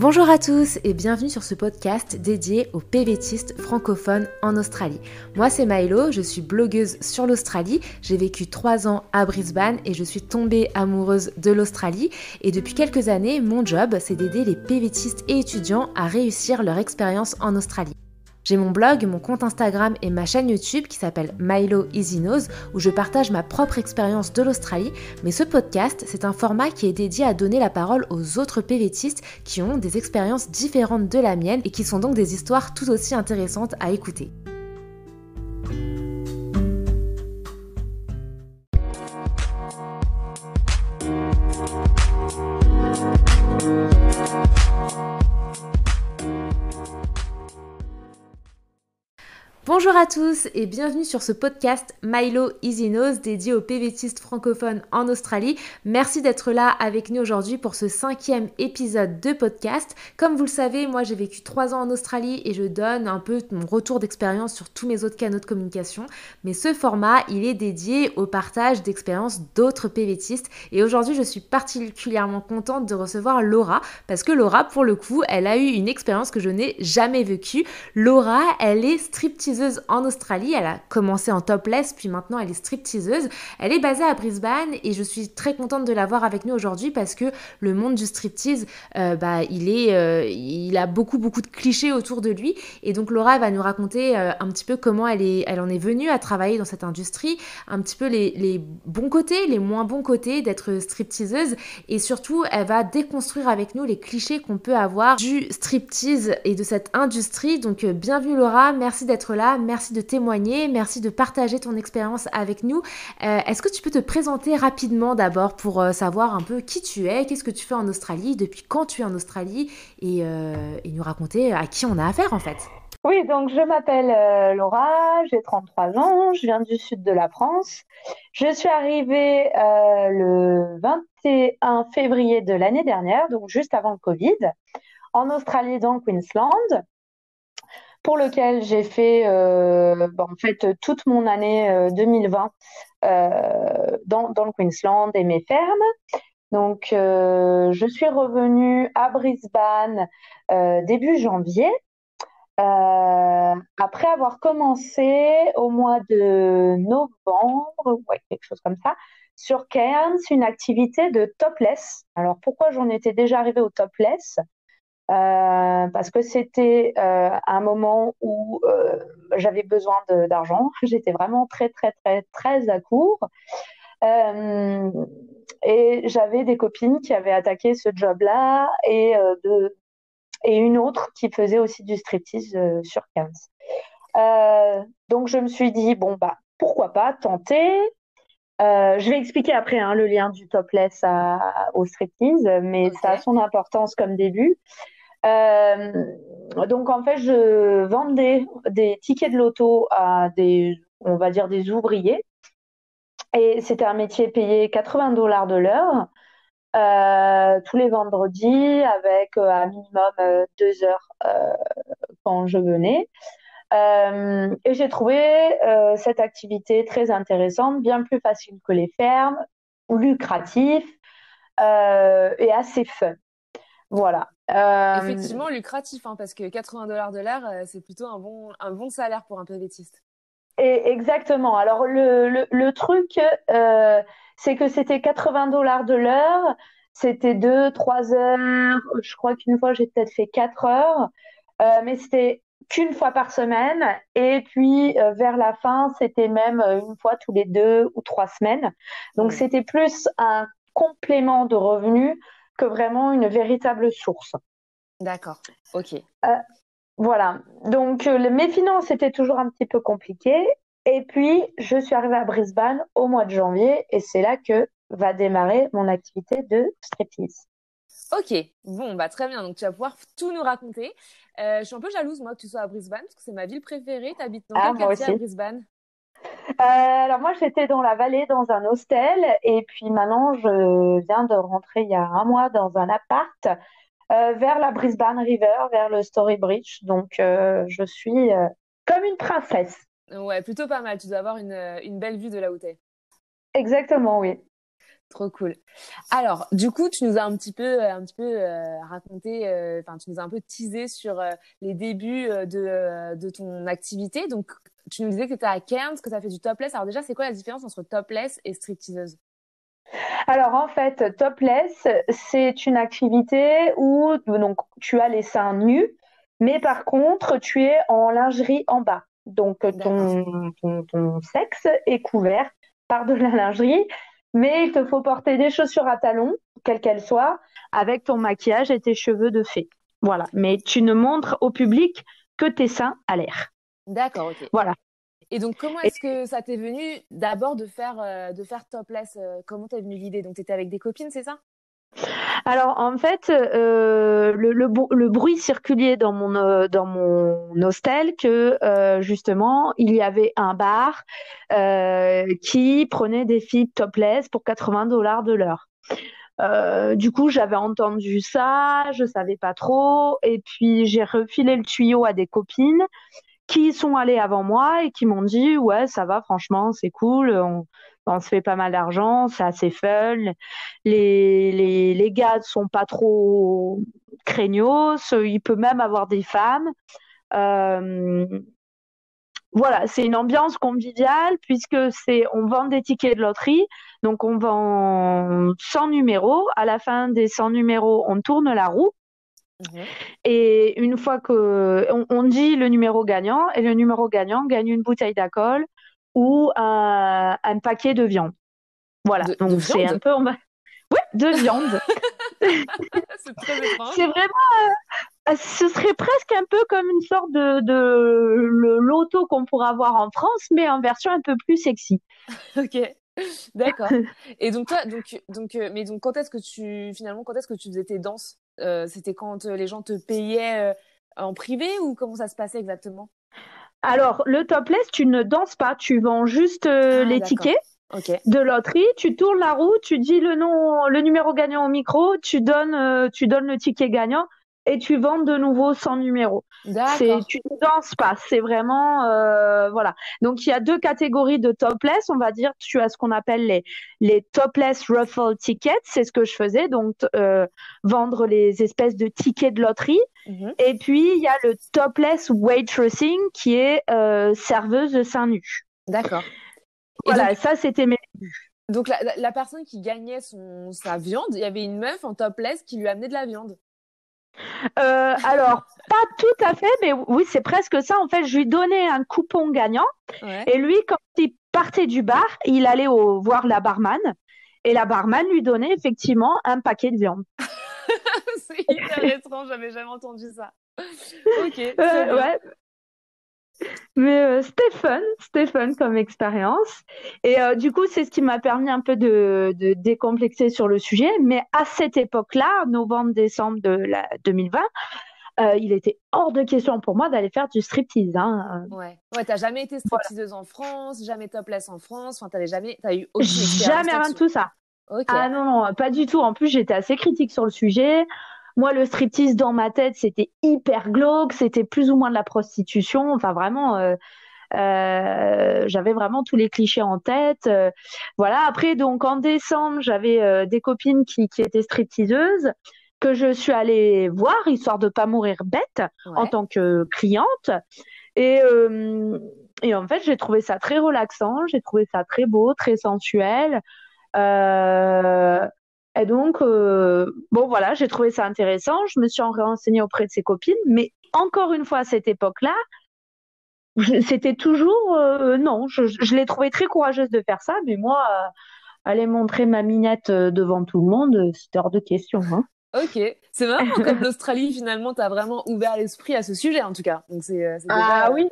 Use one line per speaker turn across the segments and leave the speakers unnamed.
Bonjour à tous et bienvenue sur ce podcast dédié aux PVTistes francophones en Australie. Moi c'est Maëlo, je suis blogueuse sur l'Australie, j'ai vécu 3 ans à Brisbane et je suis tombée amoureuse de l'Australie et depuis quelques années, mon job c'est d'aider les PVTistes et étudiants à réussir leur expérience en Australie. J'ai mon blog, mon compte Instagram et ma chaîne YouTube qui s'appelle Maëlo Easy Knows où je partage ma propre expérience de l'Australie, mais ce podcast, c'est un format qui est dédié à donner la parole aux autres PVTistes qui ont des expériences différentes de la mienne et qui sont donc des histoires tout aussi intéressantes à écouter. Bonjour à tous et bienvenue sur ce podcast Maëlo Easy Knows dédié aux PVTistes francophones en Australie. Merci d'être là avec nous aujourd'hui pour ce 5e épisode de podcast. Comme vous le savez, moi j'ai vécu 3 ans en Australie et je donne un peu mon retour d'expérience sur tous mes autres canaux de communication. Mais ce format, il est dédié au partage d'expériences d'autres PVTistes. Et aujourd'hui, je suis particulièrement contente de recevoir Laura parce que Laura, pour le coup, elle a eu une expérience que je n'ai jamais vécue. Laura, elle est stripteaseuse en Australie, elle a commencé en topless puis maintenant elle est stripteaseuse. Elle est basée à Brisbane et je suis très contente de l'avoir avec nous aujourd'hui parce que le monde du striptease, il a beaucoup de clichés autour de lui et donc Laura va nous raconter un petit peu comment elle en est venue à travailler dans cette industrie, un petit peu les bons côtés, les moins bons côtés d'être stripteaseuse et surtout elle va déconstruire avec nous les clichés qu'on peut avoir du striptease et de cette industrie. Donc bienvenue Laura, merci d'être là. Merci de témoigner, merci de partager ton expérience avec nous. Est-ce que tu peux te présenter rapidement d'abord pour savoir un peu qui tu es, qu'est-ce que tu fais en Australie, depuis quand tu es en Australie et nous raconter à qui on a affaire en fait.
Oui, donc je m'appelle Laura, j'ai 33 ans, je viens du sud de la France. Je suis arrivée le 21 février de l'année dernière, donc juste avant le Covid, en Australie, dans le Queensland, pour lequel j'ai fait en fait toute mon année 2020 dans le Queensland et mes fermes. Donc, je suis revenue à Brisbane début janvier. Après avoir commencé au mois de novembre, ouais, quelque chose comme ça, sur Cairns, une activité de topless. Alors pourquoi j'en étais déjà arrivée au topless? Parce que c'était un moment où j'avais besoin d'argent. J'étais vraiment très à court. Euh, et j'avais des copines qui avaient attaqué ce job-là et une autre qui faisait aussi du striptease sur Cannes. Donc je me suis dit, bon, bah, pourquoi pas tenter. Je vais expliquer après le lien du topless au striptease, mais
Ok.
ça a son importance comme début. Euh, donc en fait, je vendais des tickets de loto à on va dire des ouvriers. Et c'était un métier payé $80 de l'heure. Tous les vendredis avec un minimum 2 heures quand je venais. Et j'ai trouvé cette activité très intéressante, bien plus facile que les fermes, lucratif et assez fun. Voilà.
Effectivement, lucratif, parce que $80 de l'heure, c'est plutôt un bon salaire pour un PVTiste.
Et exactement. Alors le truc, c'est que c'était $80 de l'heure. C'était 2, 3 heures. Je crois qu'une fois, j'ai peut-être fait 4 heures. Mais c'était qu'une fois par semaine. Et puis, vers la fin, c'était même une fois tous les 2 ou 3 semaines. Donc, c'était plus un complément de revenus que vraiment une véritable source.
D'accord, ok.
Euh, voilà. Donc, mes finances étaient toujours un petit peu compliquées. Et puis, je suis arrivée à Brisbane au mois de janvier. Et c'est là que va démarrer mon activité de striptease.
Ok, bon, bah très bien, donc tu vas pouvoir tout nous raconter. Je suis un peu jalouse, moi, que tu sois à Brisbane, parce que c'est ma ville préférée. T'habites dans
Ah,
quel
moi
quartier à
aussi.
Brisbane?
Alors moi, j'étais dans la vallée dans un hostel et puis maintenant, je viens de rentrer il y a un mois dans un appart vers la Brisbane River, vers le Story Bridge. Donc, je suis comme une princesse.
Ouais, plutôt pas mal, tu dois avoir une belle vue de là où t'es.
Exactement, oui.
Trop cool. Alors, du coup, tu nous as un petit peu raconté, enfin, tu nous as un peu teasé sur les débuts de ton activité. Donc, tu nous disais que tu étais à Cairns, que tu as fait du topless. Alors déjà, c'est quoi la différence entre topless et stripteaseuse?
Alors en fait, topless, c'est une activité où donc tu as les seins nus, mais par contre, tu es en lingerie en bas. Donc
D'accord.
ton sexe est couvert par de la lingerie, mais il te faut porter des chaussures à talons, quelles qu'elles soient, avec ton maquillage et tes cheveux de fée. Voilà, mais tu ne montres au public que tes seins à l'air.
D'accord, ok.
Voilà.
Et donc, comment
Et
est-ce que ça t'est venu d'abord de faire topless? Comment t'es venue l'idée? Donc, t'étais avec des copines, c'est ça?
alors en fait, le bruit circulait dans mon hostel que justement il y avait un bar qui prenait des filles topless pour 80 $ de l'heure. Du coup, j'avais entendu ça, je savais pas trop, et puis j'ai refilé le tuyau à des copines qui sont allés avant moi et qui m'ont dit ouais ça va franchement c'est cool on se fait pas mal d'argent c'est assez fun les gars sont pas trop craignos il peut même avoir des femmes euh, voilà c'est une ambiance conviviale puisque c'est on vend des tickets de loterie donc on vend 100 numéros à la fin des 100 numéros on tourne la roue.
Mhm.
Et une fois que on dit le numéro gagnant, et le numéro gagnant gagne une bouteille d'alcool ou un paquet de viande. Voilà,
De
donc c'est un
viande?
peu, ouais, de viande.
C'est très étrange.
C'est vraiment, ce serait presque un peu comme une sorte de le loto qu'on pourrait avoir en France, mais en version un peu plus sexy.
Ok, d'accord. Et donc toi, mais donc quand est-ce que tu faisais tes danses? C'était quand les gens te payaient en privé ou comment ça se passait exactement?
Alors, le topless, tu ne danses pas, tu vends juste
Ah,
les tickets
d'accord. Ok,
de loterie, tu tournes la roue, tu dis le nom, le numéro gagnant au micro, tu donnes le ticket gagnant et tu vends de nouveau 100 numéros.
d'accord.
Tu ne danses pas, c'est vraiment, voilà. Donc il y a deux catégories de topless, on va dire. Tu as ce qu'on appelle les topless raffle tickets, c'est ce que je faisais, donc vendre les espèces de tickets de loterie.
Mhm.
Et puis il y a le topless waitressing qui est serveuse de seins nus.
D'accord. Et
Voilà, ça c'était mes
donc la personne qui gagnait sa viande, il y avait une meuf en topless qui lui amenait de la viande.
Alors, pas tout à fait, mais oui, c'est presque ça. En fait, je lui donnais un coupon gagnant
Ouais.
et lui, quand il partait du bar, il allait voir la barman et la barman lui donnait effectivement un paquet de viande.
C'est hyper étrange, j'avais jamais entendu ça. Ok, très bien.
Ouais, mais c'était fun comme expérience. Et du coup, c'est ce qui m'a permis un peu de décomplexer sur le sujet. Mais à cette époque-là, novembre-décembre de la 2020, il était hors de question pour moi d'aller faire du striptease. Hein.
Ouais. Ouais, t'as jamais été stripteaseuse en France, jamais topless en France, enfin t'as eu aucune expérience
Jamais rien de
là-dessus.
tout ça.
Ok.
Ah non, non, pas du tout. En plus, j'étais assez critique sur le sujet. Moi, le striptease dans ma tête, c'était hyper glauque, c'était plus ou moins de la prostitution. Enfin, vraiment, j'avais vraiment tous les clichés en tête. Voilà. Après, donc, en décembre, j'avais des copines qui étaient stripteaseuses que je suis allée voir, histoire de pas mourir bête en
Ouais.
tant que cliente. Et, euh, et en fait, j'ai trouvé ça très relaxant, j'ai trouvé ça très beau, très sensuel. Euh, et donc, bon, voilà, j'ai trouvé ça intéressant. Je me suis renseignée auprès de ses copines, mais encore une fois, à cette époque-là, c'était toujours non. Je l'ai trouvé très courageuse de faire ça, mais moi, aller montrer ma minette devant tout le monde, c'était hors de question. Hein.
Ok. C'est marrant comme l'Australie finalement t'as vraiment ouvert l'esprit à ce sujet en tout cas. Donc c'est
Ah
déjà
oui.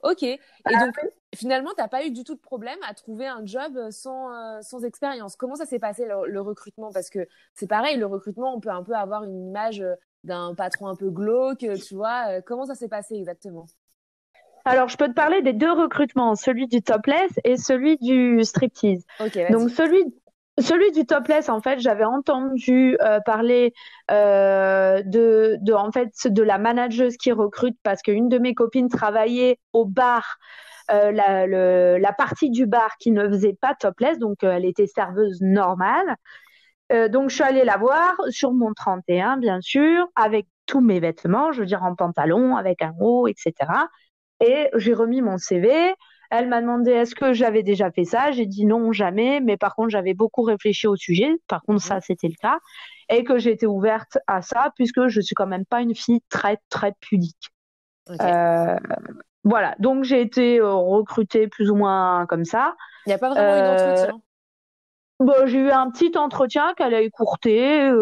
ok. Et donc finalement t'as pas eu du tout de problème à trouver un job sans expérience. Comment ça s'est passé le recrutement? Parce que c'est pareil, le recrutement on peut un peu avoir une image d'un patron un peu glauque, tu vois. Comment ça s'est passé exactement?
Alors, je peux te parler des deux recrutements, celui du topless et celui du striptease.
Ok,
Donc,
vas-y.
Celui du topless, en fait, j'avais entendu parler en fait, de la manageuse qui recrute parce qu'une de mes copines travaillait au bar, la partie du bar qui ne faisait pas topless, donc elle était serveuse normale. Donc je suis allée la voir sur mon 31, bien sûr, avec tous mes vêtements, je veux dire en pantalon, avec un haut, etc. Et j'ai remis mon CV. Elle m'a demandé est-ce que j'avais déjà fait ça. J'ai dit non, jamais. Mais par contre, j'avais beaucoup réfléchi au sujet. Par contre,
Mhm.
ça, c'était le cas. Et que j'étais ouverte à ça, puisque je suis quand même pas une fille très, très pudique.
Ok.
Euh, voilà. Donc, j'ai été recrutée plus ou moins comme ça.
Il n'y a pas vraiment eu
Euh,
d'entretien.
bon, j'ai eu un petit entretien qu'elle a écourté.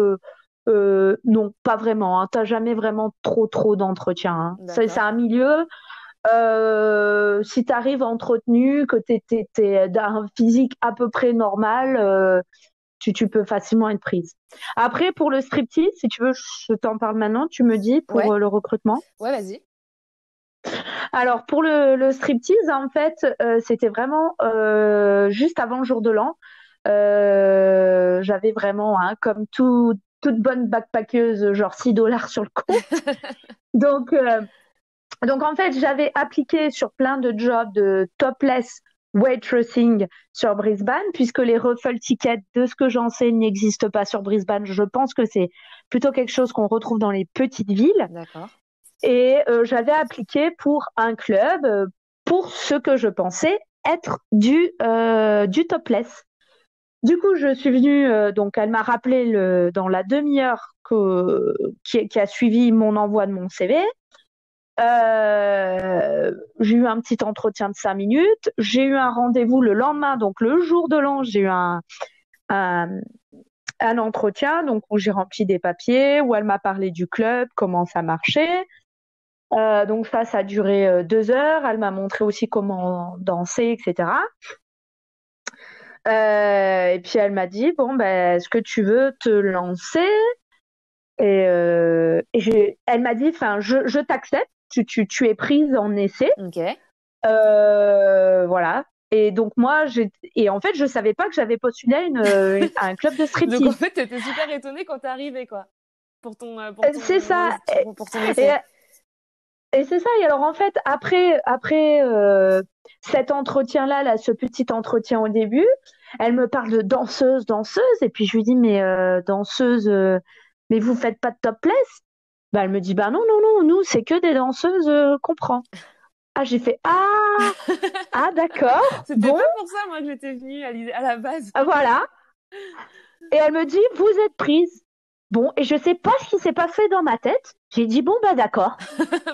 Non, pas vraiment. Hein. T'as jamais vraiment trop, trop d'entretien. Hein. C'est
D'accord.
un milieu. Si tu arrives entretenu, que t'es d'un physique à peu près normal, tu peux facilement être prise. Après, pour le striptease, si tu veux, je t'en parle maintenant, tu me dis pour
Ouais.
le recrutement.
Ouais, vas-y.
Alors, pour le striptease, en fait, c'était vraiment juste avant le jour de l'an. J'avais vraiment, hein, comme toute bonne backpackeuse, genre $6 sur le compte. Donc, euh, Donc, en fait, j'avais appliqué sur plein de jobs de topless waitressing sur Brisbane, puisque les ruffle tickets, de ce que j'en sais, n'existent pas sur Brisbane. Je pense que c'est plutôt quelque chose qu'on retrouve dans les petites villes.
D'accord.
Et j'avais appliqué pour un club, pour ce que je pensais être du topless. Du coup, je suis venue, donc elle m'a rappelé dans la demi-heure qui a suivi mon envoi de mon CV. J'ai eu un petit entretien de 5 minutes. J'ai eu un rendez-vous le lendemain, donc le jour de l'an, j'ai eu un, un entretien donc où j'ai rempli des papiers, où elle m'a parlé du club, comment ça marchait. Donc ça a duré 2 heures. Elle m'a montré aussi comment danser, etc. Et puis elle m'a dit bon ben est-ce que tu veux te lancer? Elle m'a dit enfin je t'accepte. Tu es prise en essai.
Ok.
Voilà. Et donc moi, et en fait, je savais pas que j'avais postulé à un club de
Donc, en
striptease.
fait, t'étais super étonnée quand t'es arrivée, quoi. Pour
C'est ça.
pour ton
Et,
essai.
et c'est ça. Et alors en fait, après cet entretien-là, ce petit entretien au début, elle me parle de danseuse, danseuse. Et puis je lui dis mais danseuse, mais vous faites pas de topless? Bah elle me dit bah non non non, nous c'est que des danseuses qu'on prend. Ah j'ai fait ah d'accord
C'était
bon
pas pour ça, moi, que j'étais venue à la base.
voilà. Et elle me dit, vous êtes prise. Bon, et je sais pas ce qui s'est passé dans ma tête. J'ai dit, bon, bah d'accord.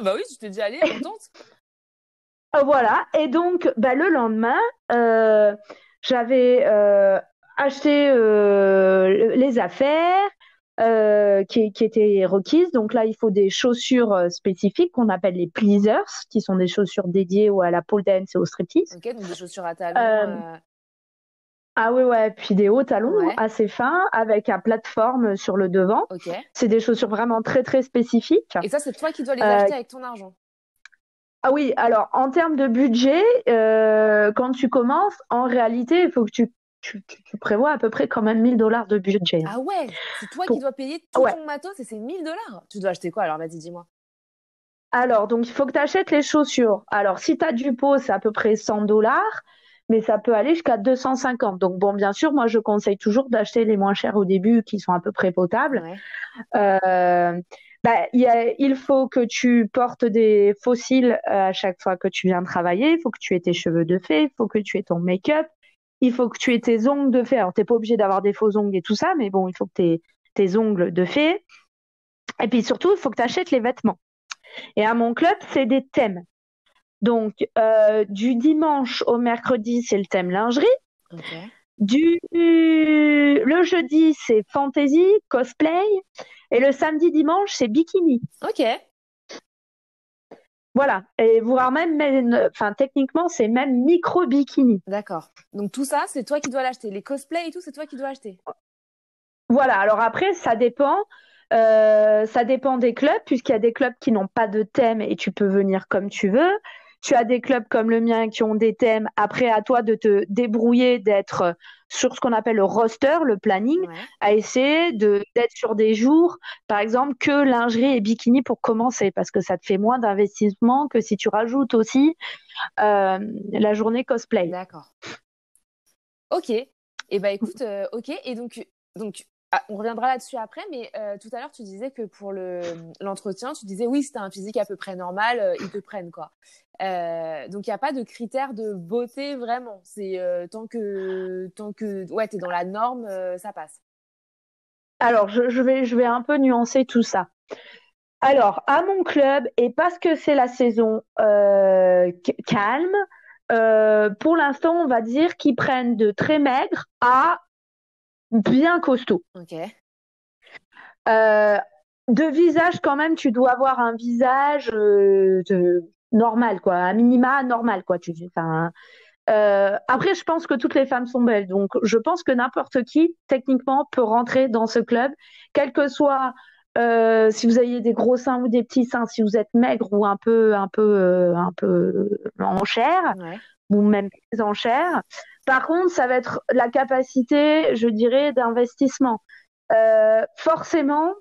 Bah oui, tu t'es dit, allez, on tente.
Voilà. Et donc, bah, le lendemain, euh, j'avais acheté les affaires qui étaient requises. Donc là, il faut des chaussures spécifiques qu'on appelle les pleasers, qui sont des chaussures dédiées à la pole dance et au striptease.
Ok, donc des chaussures à talons.
Euh, Ah oui, ouais, puis des hauts talons
Ouais,
assez fins avec un plateforme sur le devant.
ok.
C'est des chaussures vraiment très très spécifiques.
Et ça, c'est toi qui dois les
Euh,
acheter avec ton argent.
ah oui, alors en termes de budget, quand tu commences, en réalité, il faut que tu prévois à peu près quand même $1000 de budget. Hein.
Ah ouais, c'est toi qui
Pour...
dois payer tout
Ouais.
ton matos et c'est $1000. Tu dois acheter quoi alors? Vas-y, dis-moi.
Alors, donc il faut que tu achètes les chaussures. Alors, si tu as du pot, c'est à peu près $100, mais ça peut aller jusqu'à 250. Donc bon, bien sûr, moi je conseille toujours d'acheter les moins chers au début, qui sont à peu près potables.
Ouais.
Euh, il faut que tu portes des fossiles à chaque fois que tu viens travailler. Il faut que tu aies tes cheveux de fait. Il faut que tu aies ton make-up. Il faut que tu aies tes ongles de fait. Alors, t'es pas obligé d'avoir des faux ongles et tout ça, mais bon, il faut que tu aies tes ongles de fait. Et puis surtout, il faut que tu achètes les vêtements. Et à mon club, c'est des thèmes. Donc, du dimanche au mercredi, c'est le thème lingerie.
Ok.
Le jeudi, c'est fantasy, cosplay. Et le samedi, dimanche, c'est bikini.
Ok.
Voilà. Et voire enfin, techniquement, c'est même micro-bikini.
D'accord. Donc tout ça, c'est toi qui dois l'acheter. Les cosplays et tout, c'est toi qui dois acheter.
Voilà. Alors après, ça dépend. Ça dépend des clubs, puisqu'il y a des clubs qui n'ont pas de thème et tu peux venir comme tu veux. Tu as des clubs comme le mien qui ont des thèmes. Après, à toi de te débrouiller, d'être sur ce qu'on appelle le roster, le planning,
Ouais.
à essayer d'être sur des jours, par exemple, que lingerie et bikini pour commencer, parce que ça te fait moins d'investissement que si tu rajoutes aussi la journée cosplay.
D'accord. Ok. Et bah écoute, ok. Et donc on reviendra là-dessus après, mais tout à l'heure tu disais que pour l'entretien, tu disais oui, si t'as un physique à peu près normal, ils te prennent quoi. Donc il n'y a pas de critère de beauté vraiment. C'est tant que ouais, t'es dans la norme, ça passe.
Alors, je vais un peu nuancer tout ça. Alors, à mon club, et parce que c'est la saison calme, pour l'instant, on va dire qu'ils prennent de très maigres à bien costauds.
Ok.
De visage, quand même, tu dois avoir un visage normal, quoi, un minima normal, quoi. Enfin, après, je pense que toutes les femmes sont belles, donc je pense que n'importe qui, techniquement, peut rentrer dans ce club, quel que soit si vous avez des gros seins ou des petits seins, si vous êtes maigre ou un peu en chair,
Ouais.
ou même très en chair. Par contre, ça va être la capacité, je dirais, d'investissement. Forcément,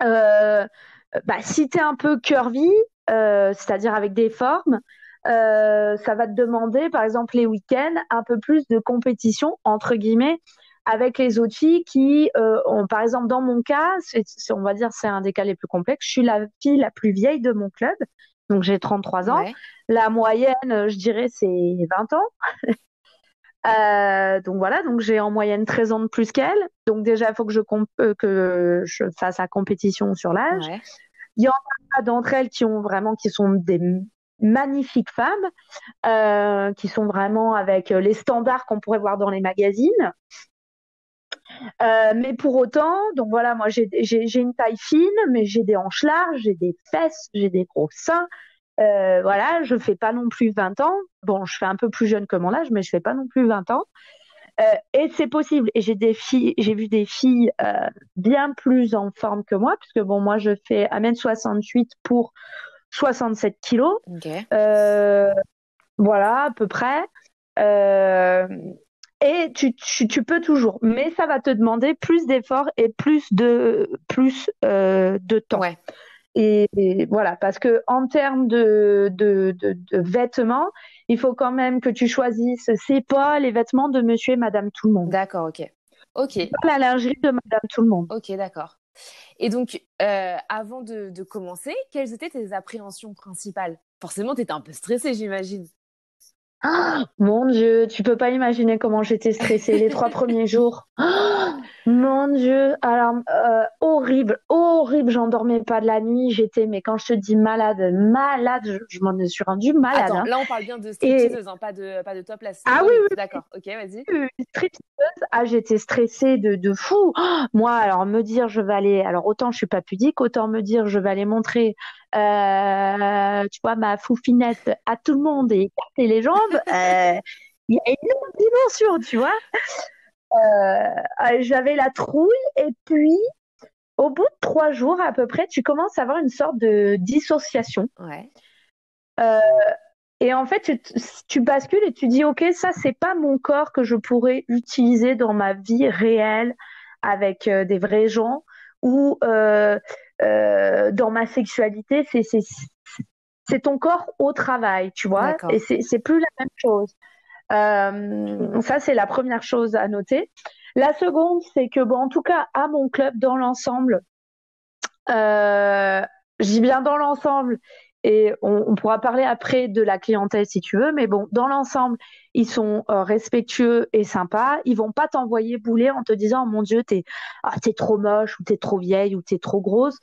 euh, si tu es un peu curvy, c'est-à-dire avec des formes, ça va te demander, par exemple, les week-ends, un peu plus de compétition, entre guillemets, avec les autres filles qui ont, par exemple, dans mon cas, on va dire c'est un des cas les plus complexes, je suis la fille la plus vieille de mon club, donc j'ai 33 ans.
Ouais.
La moyenne, je dirais, c'est 20 ans. Donc voilà, donc j'ai en moyenne 13 ans de plus qu'elle. Donc déjà, il faut que je fasse la compétition sur l'âge.
Ouais.
Il y en a d'entre elles qui sont des magnifiques femmes, qui sont vraiment avec les standards qu'on pourrait voir dans les magazines. Mais pour autant, donc voilà, moi j'ai une taille fine, mais j'ai des hanches larges, j'ai des fesses, j'ai des gros seins. Voilà, je fais pas non plus 20 ans. Bon, je fais un peu plus jeune que mon âge, mais je fais pas non plus 20 ans. Et c'est possible. Et j'ai vu des filles bien plus en forme que moi, puisque bon, moi je fais 1m68 pour 67 kilos.
Ok.
Voilà, à peu près. Euh, et tu peux toujours, mais ça va te demander plus d'efforts et plus de temps.
Ouais.
Et voilà, parce que en termes de vêtements, il faut quand même que tu choisisses. C'est pas les vêtements de monsieur et madame tout le monde.
D'accord. Ok. Ok.
C'est pas la lingerie de madame tout le monde.
Ok. D'accord. Et donc, avant de commencer, quelles étaient tes appréhensions principales? Forcément, t'étais un peu stressée, j'imagine.
Ah, mon Dieu, tu peux pas imaginer comment j'étais stressée les 3 premiers jours. Ah, mon Dieu, alors horrible, horrible. J'en dormais pas de la nuit. Mais quand je te dis malade, malade, je m'en suis rendue malade.
Attends,
Hein.
là, on parle bien de
Et
stripteaseuse, hein, pas de topless.
ah oui,
Horrible.
oui,
D'accord. Ok, vas-y.
stripteaseuse. Ah, j'étais stressée de fou. Ah, moi, alors me dire, je vais aller. Alors autant je suis pas pudique, autant me dire, je vais aller montrer, tu vois, ma foufinette à tout le monde et écarter les jambes. Il y a une autre dimension, tu vois. J'avais la trouille et puis au bout de 3 jours à peu près, tu commences à avoir une sorte de dissociation.
Ouais.
Euh, et en fait, tu bascules et tu dis, OK, ça, c'est pas mon corps que je pourrais utiliser dans ma vie réelle avec des vrais gens ou dans ma sexualité. C'est ton corps au travail, tu vois, et
D'accord.
c'est plus la même chose. Ça, c'est la première chose à noter. La seconde, c'est que, bon, en tout cas, à mon club, dans l'ensemble, je dis bien dans l'ensemble, et on pourra parler après de la clientèle si tu veux, mais bon, dans l'ensemble, ils sont respectueux et sympas. Ils vont pas t'envoyer bouler en te disant, oh mon Dieu, t'es trop moche, ou t'es trop vieille, ou t'es trop grosse.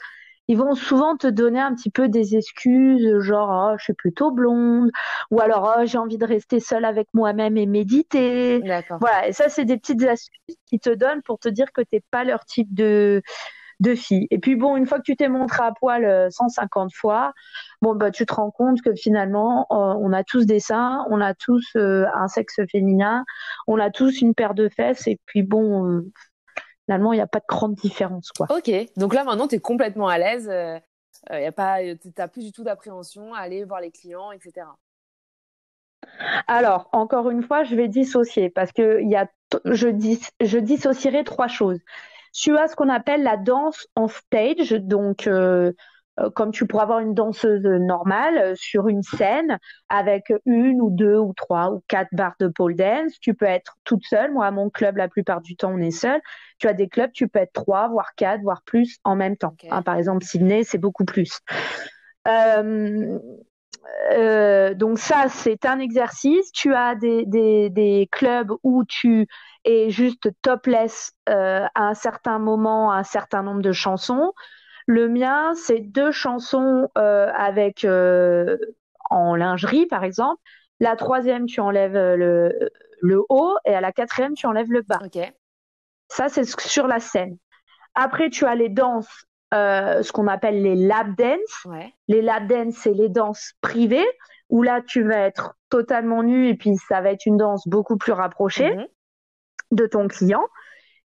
Ils vont souvent te donner un petit peu des excuses, genre, oh, je suis plutôt blonde, ou alors, oh, j'ai envie de rester seule avec moi-même et méditer.
D'accord.
Voilà, et ça, c'est des petites astuces qu'ils te donnent pour te dire que t'es pas leur type de filles. Et puis bon, une fois que tu t'es montré à poil 150 fois, bon bah tu te rends compte que finalement on a tous des seins, on a tous un sexe féminin, on a tous une paire de fesses et puis bon finalement il n'y a pas de grande différence quoi.
Ok. Donc là, maintenant, t'es complètement à l'aise. t'as plus du tout d'appréhension à aller voir les clients, etc.
Alors, encore une fois, je vais dissocier parce que je dissocierai trois choses. Tu as ce qu'on appelle la danse en stage, donc comme tu pourrais avoir une danseuse normale sur une scène avec une ou deux ou trois ou quatre barres de pole dance. Tu peux être toute seule. Moi, à mon club, la plupart du temps, on est seul. Tu as des clubs, tu peux être trois, voire quatre, voire plus en même temps.
Ok.
Hein, par exemple, Sydney, c'est beaucoup plus. Euh, donc ça, c'est un exercice. Tu as des clubs où tu es juste topless à un certain moment, un certain nombre de chansons. Le mien, c'est deux chansons avec en lingerie, par exemple. La troisième, tu enlèves le haut et à la quatrième, tu enlèves le bas.
Ok.
Ça, c'est sur la scène. Après, tu as les danses, ce qu'on appelle les lap dance.
Ouais.
Les lap dance, c'est les danses privées, où là, tu vas être totalement nu et puis ça va être une danse beaucoup plus rapprochée de ton client,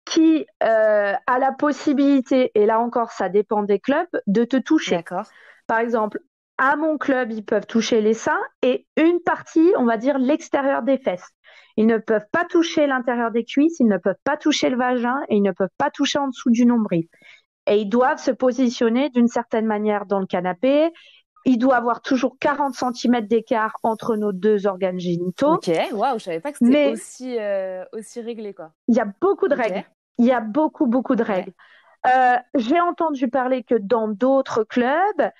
qui a la possibilité, et là encore, ça dépend des clubs, de te toucher.
D'accord.
Par exemple, à mon club, ils peuvent toucher les seins et une partie, on va dire, l'extérieur des fesses. Ils ne peuvent pas toucher l'intérieur des cuisses, ils ne peuvent pas toucher le vagin et ils ne peuvent pas toucher en dessous du nombril. Et ils doivent se positionner d'une certaine manière dans le canapé. Il doit avoir toujours 40 cm d'écart entre nos deux organes génitaux.
Ok, waouh, je savais pas que c'était aussi réglé, quoi.
Il y a beaucoup de
Ok.
règles. Il y a beaucoup de règles. J'ai entendu parler que dans d'autres clubs,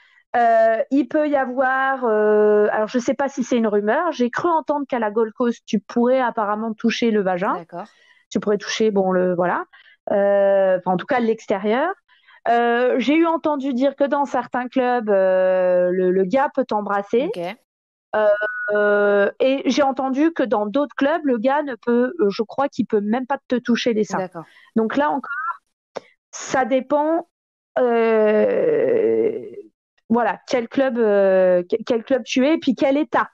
il peut y avoir, alors je sais pas si c'est une rumeur, j'ai cru entendre qu'à la Gold Coast, tu pourrais apparemment toucher le vagin.
D'accord.
Tu pourrais toucher, bon, voilà. En tout cas, l'extérieur. J'ai eu entendu dire que dans certains clubs, le gars peut t'embrasser.
Ok.
Et j'ai entendu que dans d'autres clubs, le gars ne peut, je crois qu'il peut même pas te toucher les seins.
D'accord.
Donc là encore, ça dépend. Voilà, quel club tu es et puis quel état.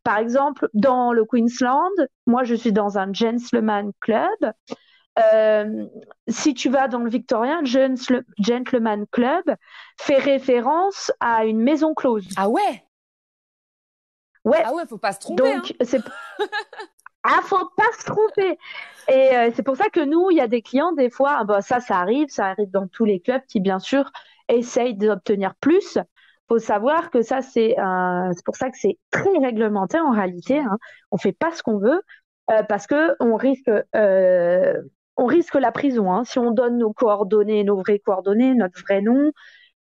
Par exemple, dans le Queensland, moi je suis dans un gentleman club. Si tu vas dans le Victoria, gentleman club fait référence à une maison close.
Ah ouais.
Ouais.
Ah ouais, faut pas se tromper.
Donc faut pas se tromper. Et c'est pour ça que nous, il y a des clients des fois, ça arrive dans tous les clubs qui bien sûr essayent d'obtenir plus. Faut savoir que ça c'est pour ça que c'est très réglementé en réalité. Hein. On fait pas ce qu'on veut parce que on risque la prison. Hein. Si on donne nos coordonnées, nos vraies coordonnées, notre vrai nom,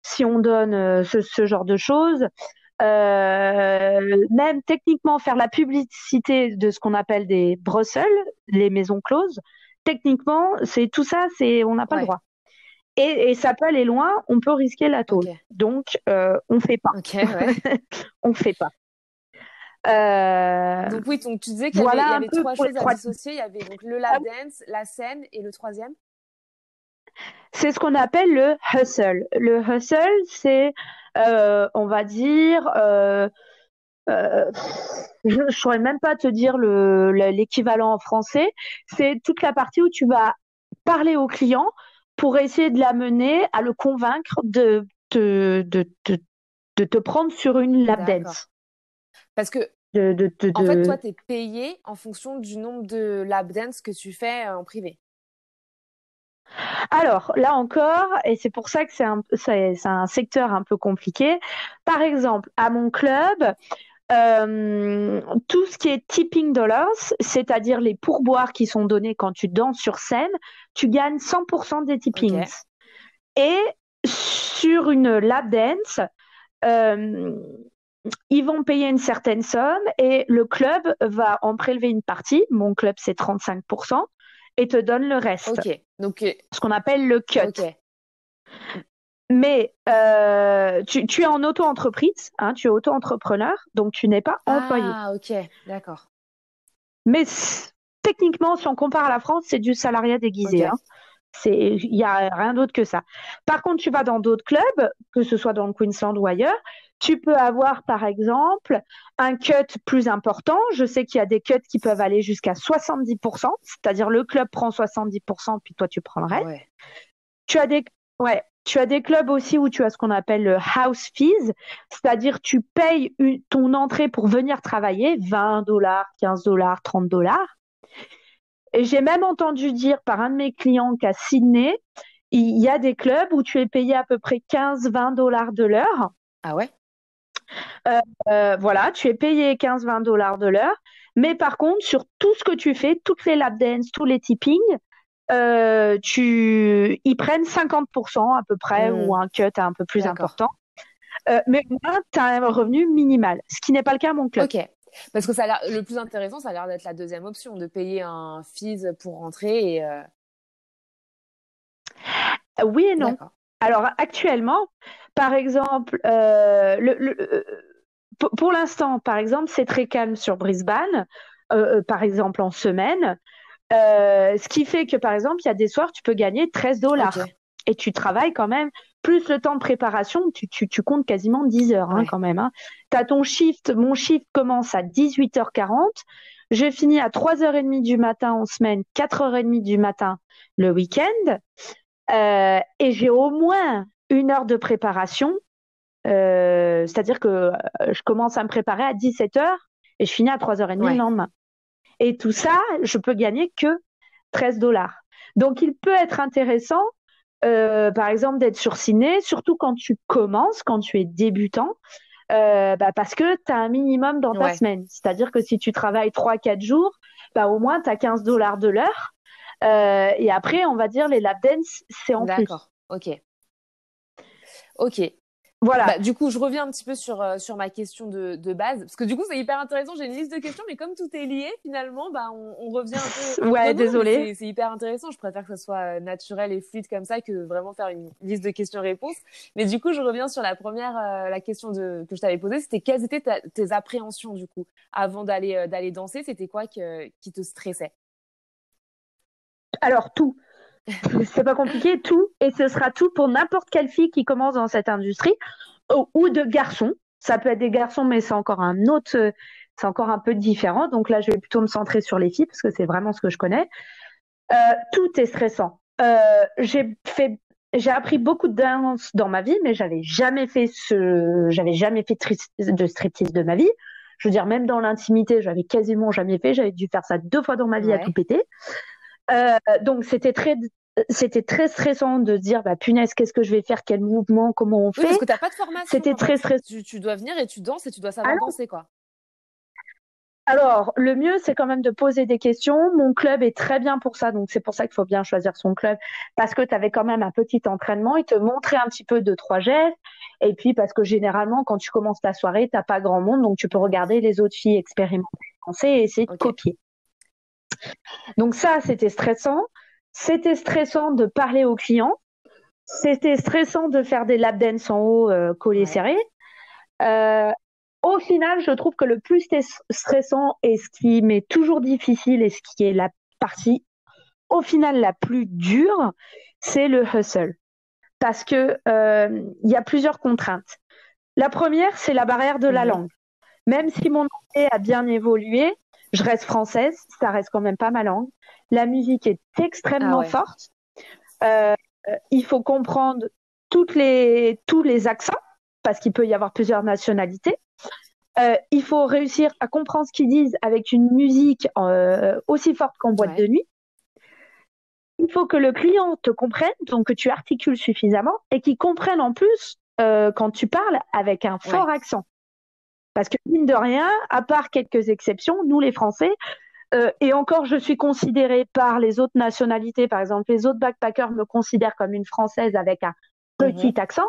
si on donne ce genre de choses. Même techniquement faire la publicité de ce qu'on appelle des brothels, les maisons closes, techniquement, on n'a pas le droit. Et ça peut aller loin, on peut risquer la tôle.
Okay.
Donc, on fait pas.
Ok, ouais.
On fait pas.
Donc oui, donc tu disais qu'il y avait trois choses à dissocier. Il y avait donc le lap dance, la scène et le troisième.
C'est ce qu'on appelle le hustle. Le hustle, c'est, on va dire, je ne saurais même pas te dire l'équivalent en français. C'est toute la partie où tu vas parler au client pour essayer de l'amener à le convaincre de te prendre sur une lap dance.
Parce que en fait, toi, tu es payé en fonction du nombre de lap dance que tu fais en privé.
Alors, là encore, et c'est pour ça que c'est un secteur un peu compliqué. Par exemple, à mon club, tout ce qui est tipping dollars, c'est-à-dire les pourboires qui sont donnés quand tu danses sur scène, tu gagnes 100% des tippings. Okay. Et sur une lap dance, ils vont payer une certaine somme et le club va en prélever une partie. Mon club, c'est 35%. Et te donne le reste.
Ok. Donc,
ce qu'on appelle le cut.
Okay.
Mais tu es en auto-entreprise, hein, tu es auto-entrepreneur, donc tu n'es pas employé.
Ah, ok, d'accord.
Mais techniquement, si on compare à la France, c'est du salariat déguisé. Okay. Hein. Il n'y a rien d'autre que ça. Par contre, tu vas dans d'autres clubs, que ce soit dans le Queensland ou ailleurs, tu peux avoir, par exemple, un cut plus important. Je sais qu'il y a des cuts qui peuvent aller jusqu'à 70%, c'est-à-dire le club prend 70%, puis toi, tu prends le reste. Ouais. Tu as des clubs aussi où tu as ce qu'on appelle le house fees, c'est-à-dire tu payes ton entrée pour venir travailler, 20 dollars, 15 dollars, 30 dollars. Et j'ai même entendu dire par un de mes clients qu'à Sydney, il y a des clubs où tu es payé à peu près 15-20 dollars de l'heure.
Ah ouais?
Voilà, tu es payé 15-20 dollars de l'heure. Mais par contre, sur tout ce que tu fais, toutes les lap dance, tous les tippings, ils prennent 50% à peu près ou un cut un peu plus important. Mais moi, tu as un revenu minimal, ce qui n'est pas le cas à mon club.
Ok. Parce que ça a l'air, le plus intéressant, ça a l'air d'être la deuxième option, de payer un fees pour rentrer. Et
Oui et non.
D'accord.
Alors actuellement, par exemple, pour l'instant, par exemple, c'est très calme sur Brisbane, par exemple en semaine. Ce qui fait que, par exemple, il y a des soirs, tu peux gagner 13 dollars.
Ok.
Et tu travailles quand même, plus le temps de préparation, tu comptes quasiment 10 heures
Ouais.
quand même. Hein. Tu as ton shift, mon shift commence à 18h40. Je finis à 3h30 du matin en semaine, 4h30 du matin le week-end. Et j'ai au moins 1 heure de préparation. C'est-à-dire que je commence à me préparer à 17h et je finis à 3h30 le lendemain. Et tout ça, je peux gagner que 13 dollars. Donc, il peut être intéressant, par exemple, d'être sur Ciné, surtout quand tu commences, quand tu es débutant, parce que tu as un minimum dans ta semaine. C'est-à-dire que si tu travailles 3-4 jours, au moins, tu as 15 dollars de l'heure. Et après, on va dire, les lap dance, c'est en plus.
D'accord. Ok.
Voilà.
Du coup, je reviens un petit peu sur ma question de base, parce que du coup, c'est hyper intéressant. J'ai une liste de questions, mais comme tout est lié, finalement, on revient un peu.
Ouais,
non,
désolée.
C'est hyper intéressant. Je préfère que ce soit naturel et fluide comme ça que vraiment faire une liste de questions-réponses. Mais du coup, je reviens sur la première, la question que je t'avais posée. C'était quelles étaient tes appréhensions, du coup, avant d'aller danser? C'était quoi qui te stressait?
Alors, tout. C'est pas compliqué, tout. Et ce sera tout pour n'importe quelle fille qui commence dans cette industrie ou de garçons. Ça peut être des garçons, mais c'est encore c'est encore un peu différent. Donc là, je vais plutôt me centrer sur les filles parce que c'est vraiment ce que je connais. Tout est stressant. J'ai appris beaucoup de danse dans ma vie, mais j'avais jamais fait de striptease de ma vie. Je veux dire, même dans l'intimité, j'avais quasiment jamais fait. J'avais dû faire ça 2 fois dans ma vie à tout péter. Donc c'était très stressant de se dire punaise, qu'est-ce que je vais faire, quel mouvement, comment on fait.
Parce que t'as pas de formation.
C'était très stressant.
Tu dois venir et tu danses et tu dois savoir danser, quoi.
Alors, le mieux, c'est quand même de poser des questions. Mon club est très bien pour ça, donc c'est pour ça qu'il faut bien choisir son club, parce que tu avais quand même un petit entraînement, il te montrait un petit peu 2-3 gestes, et puis parce que généralement, quand tu commences ta soirée, t'as pas grand monde, donc tu peux regarder les autres filles expérimenter et essayer de copier. Donc ça, c'était stressant. C'était stressant de parler aux clients. C'était stressant de faire des lap dance en haut, collés serrés. Au final, je trouve que le plus stressant et ce qui m'est toujours difficile et ce qui est la partie, au final, la plus dure, c'est le hustle. Parce que y a plusieurs contraintes. La première, c'est la barrière de la langue. Même si mon anglais a bien évolué, je reste française, ça reste quand même pas ma langue. La musique est extrêmement forte. Il faut comprendre tous les accents, parce qu'il peut y avoir plusieurs nationalités. Il faut réussir à comprendre ce qu'ils disent avec une musique aussi forte qu'en boîte de nuit. Il faut que le client te comprenne, donc que tu articules suffisamment, et qu'il comprenne en plus quand tu parles avec un fort accent. Parce que mine de rien, à part quelques exceptions, nous les Français, et encore je suis considérée par les autres nationalités, par exemple les autres backpackers me considèrent comme une Française avec un petit accent,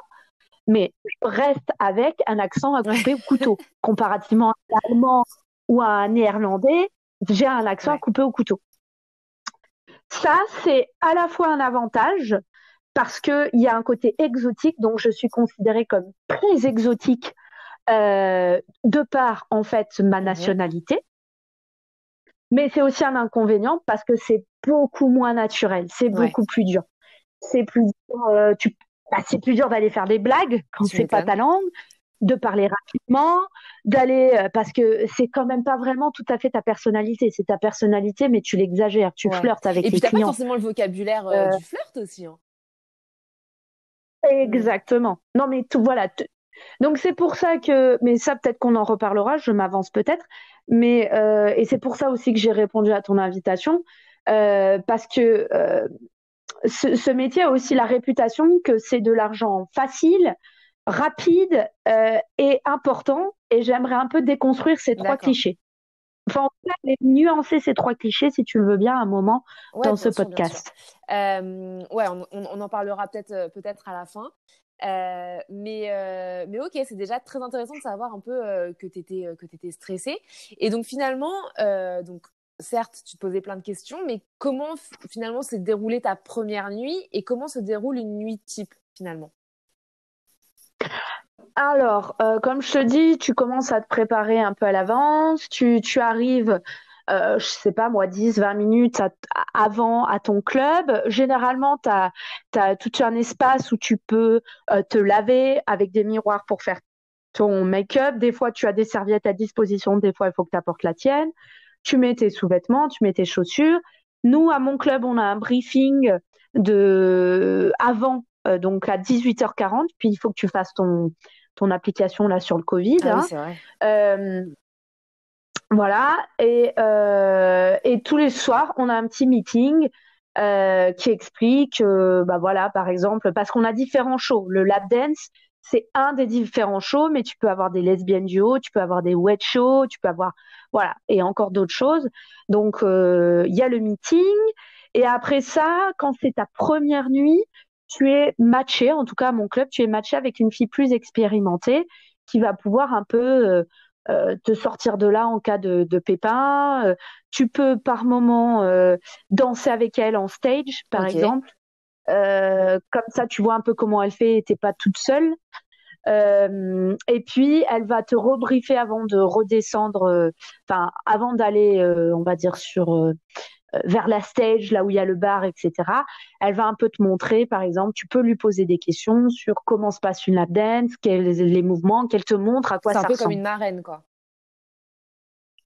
mais je reste avec un accent à couper au couteau. Comparativement à un Allemand ou à un Néerlandais, j'ai un accent à couper au couteau. Ça, c'est à la fois un avantage parce qu'il y a un côté exotique, donc je suis considérée comme très exotique de par en fait ma nationalité. Mais c'est aussi un inconvénient parce que c'est beaucoup moins naturel, c'est beaucoup plus dur. C'est plus dur, c'est plus dur d'aller faire des blagues quand c'est pas ta langue, de parler rapidement, d'aller parce que c'est quand même pas vraiment tout à fait ta personnalité. C'est ta personnalité, mais tu l'exagères, tu flirtes avec les clients.
Et puis t'as pas forcément le vocabulaire du flirt aussi. Hein.
Exactement. Non, mais tout, voilà. Donc c'est pour ça que, mais ça peut-être qu'on en reparlera, je m'avance peut-être, mais et c'est pour ça aussi que j'ai répondu à ton invitation, parce que ce métier a aussi la réputation que c'est de l'argent facile, rapide et important, et j'aimerais un peu déconstruire ces trois
D'accord.
clichés. Enfin, en tout cas, les nuancer ces trois clichés, si tu le veux bien, à un moment
Ouais,
dans ce
bien sûr, bien sûr.
podcast.
Ouais, on en parlera peut-être à la fin. Mais ok, c'est déjà très intéressant de savoir un peu que t'étais stressée. Et donc finalement, donc certes, tu te posais plein de questions, mais comment finalement s'est déroulée ta première nuit et comment se déroule une nuit type finalement?
Alors, comme je te dis, tu commences à te préparer un peu à l'avance. Tu arrives, je sais pas moi, 10, 20 minutes avant à ton club. Généralement, tu as tout un espace où tu peux te laver avec des miroirs pour faire ton make-up. Des fois, tu as des serviettes à disposition. Des fois, il faut que tu apportes la tienne. Tu mets tes sous-vêtements, tu mets tes chaussures. Nous, à mon club, on a un briefing de avant, donc à 18h40. Puis, il faut que tu fasses ton application là sur le Covid.
Ah oui,
Hein.
c'est vrai.
Euh, voilà. Et tous les soirs, on a un petit meeting qui explique, bah voilà, par exemple, parce qu'on a différents shows. Le lap dance, c'est un des différents shows, mais tu peux avoir des lesbiennes duo, tu peux avoir des wet shows, tu peux avoir, voilà, et encore d'autres choses. Donc, il y a le meeting. Et après ça, quand c'est ta première nuit, tu es matché, en tout cas à mon club, tu es matché avec une fille plus expérimentée qui va pouvoir un peu te sortir de là en cas de pépin. Tu peux par moment danser avec elle en stage, par
Ok.
exemple. Comme ça, tu vois un peu comment elle fait et t'es pas toute seule. Et puis, elle va te rebriefer avant de redescendre, enfin, avant d'aller, on va dire, vers la stage, là où il y a le bar, etc. Elle va un peu te montrer, par exemple, tu peux lui poser des questions sur comment se passe une lap dance, quels les mouvements, qu'elle te montre à quoi
C'est un
ça
peu comme
ressemble.
une marraine, quoi.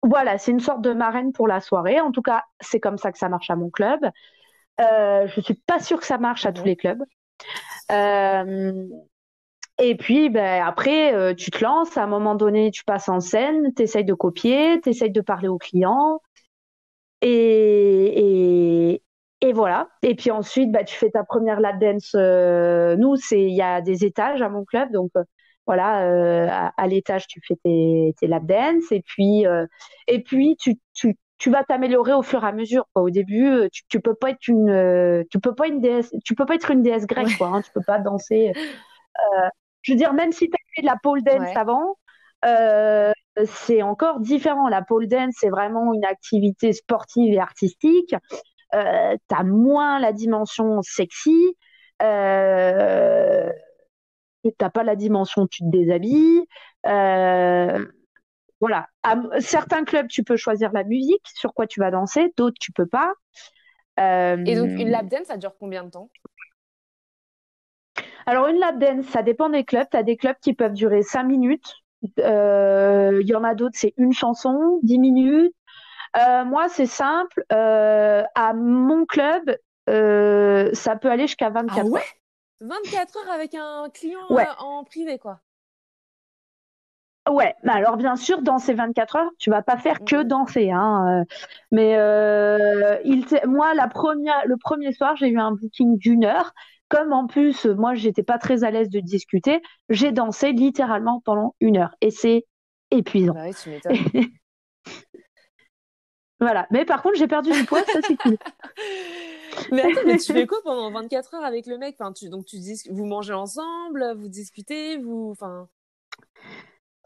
Voilà, c'est une sorte de marraine pour la soirée. En tout cas, c'est comme ça que ça marche à mon club. Je suis pas sûre que ça marche à tous
Mhm.
les clubs. Euh, et puis, ben, après, tu te lances. À un moment donné, tu passes en scène, tu essayes de copier, tu essayes de parler aux clients. Et, et, et voilà. Et puis ensuite, bah, tu fais ta première lap dance. Nous, il y a des étages à mon club. Donc, voilà, à l'étage, tu fais tes lap dance. Et puis tu vas t'améliorer au fur et à mesure, quoi. Au début, tu peux pas être tu peux pas une déesse, tu peux pas être une déesse grecque,
Ouais.
quoi. Hein. Tu peux pas danser. Je veux dire, même si tu as fait de la pole dance
Ouais.
avant, c'est encore différent. La pole dance, c'est vraiment une activité sportive et artistique. Tu as moins la dimension sexy. Euh, T'as pas la dimension tu te déshabilles. Voilà. À certains clubs, tu peux choisir la musique, sur quoi tu vas danser. D'autres, tu peux pas.
Et donc,
Euh,
une lap dance, ça dure combien de temps?
alors, une lap dance, ça dépend des clubs. Tu as des clubs qui peuvent durer 5 minutes. Il y en a d'autres, c'est une chanson, 10 minutes. Moi, c'est simple. À mon club, ça peut aller jusqu'à
Ah
24
ouais?
heures.
24 heures avec un client
Ouais,
en privé, quoi.
ouais. Mais alors, bien sûr, dans ces 24 heures, tu vas pas faire que
Mhm.
danser, hein. Mais moi, le premier soir, j'ai eu un booking d'1 heure. Comme en plus, moi, j'étais pas très à l'aise de discuter, j'ai dansé littéralement pendant 1 heure. Et c'est épuisant.
Bah oui, tu m'étonnes.
Voilà. Mais par contre, j'ai perdu du poids, ça c'est cool.
Mais attends, mais tu fais quoi pendant 24 heures avec le mec? Enfin, donc tu dis, vous mangez ensemble, vous discutez, enfin.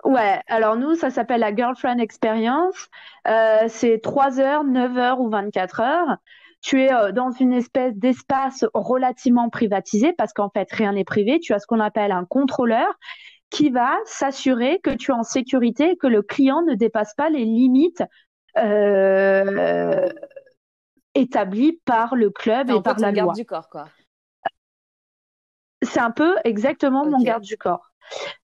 Ouais, alors nous, ça s'appelle la Girlfriend Experience. C'est 3 heures, 9 heures ou 24 heures. Tu es dans une espèce d'espace relativement privatisé parce qu'en fait, rien n'est privé. Tu as ce qu'on appelle un contrôleur qui va s'assurer que tu es en sécurité et que le client ne dépasse pas les limites euh, établies par le club
C'est
et
un peu
par
ton
la
garde
loi.
du corps, quoi.
C'est un peu exactement mon
Ok.
garde du corps.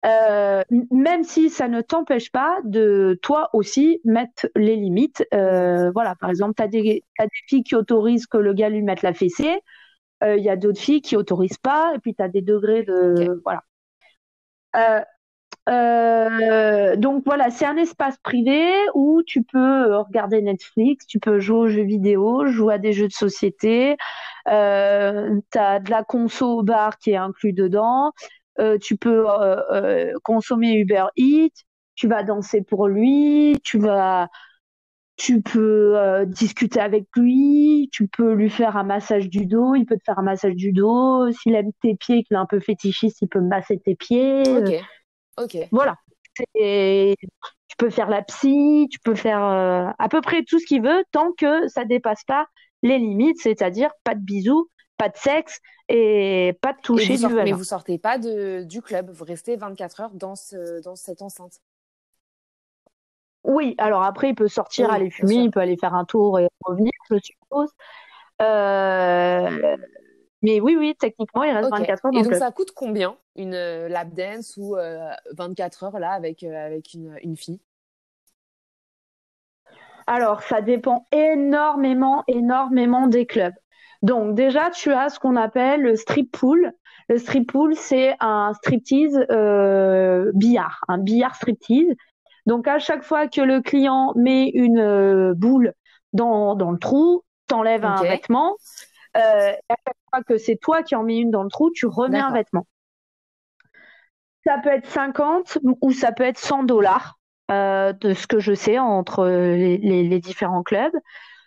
Même si ça ne t'empêche pas de toi aussi mettre les limites.
Mhm.
Voilà, par exemple, t'as des filles qui autorisent que le gars lui mette la fessée. Il y a d'autres filles qui autorisent pas, et puis tu as des degrés de... Voilà. Donc voilà, c'est un espace privé où tu peux regarder Netflix, tu peux jouer aux jeux vidéo, jouer à des jeux de société, t'as de la conso au bar qui est inclus dedans, tu peux consommer Uber Eats, tu vas danser pour lui, tu peux discuter avec lui, tu peux lui faire un massage du dos, il peut te faire un massage du dos, s'il aime tes pieds, qu'il est un peu fétichiste, il peut masser tes pieds.
Ok.
Voilà. Tu peux faire la psy, tu peux faire à peu près tout ce qu'il veut tant que ça dépasse pas les limites, c'est-à-dire pas de bisous, pas de sexe et pas de toucher du vagin.
Mais vous sortez pas du club, vous restez 24 heures dans cette enceinte.
Oui, alors après, il peut sortir, aller fumer, il peut aller faire un tour et revenir, je suppose. Mais oui, techniquement, il reste 24 heures dans
Et
le
donc,
club.
ça coûte combien une lap dance ou 24 heures là avec une fille?
Alors, ça dépend énormément des clubs. Donc, déjà, tu as ce qu'on appelle le strip pool. Le strip pool, c'est un striptease billard, un billard striptease. Donc, à chaque fois que le client met une boule dans le trou, t'enlèves un vêtement. Et à chaque fois que c'est toi qui en mets une dans le trou, tu remets un vêtement. Ça peut être 50 ou ça peut être $100 de ce que je sais entre les différents clubs.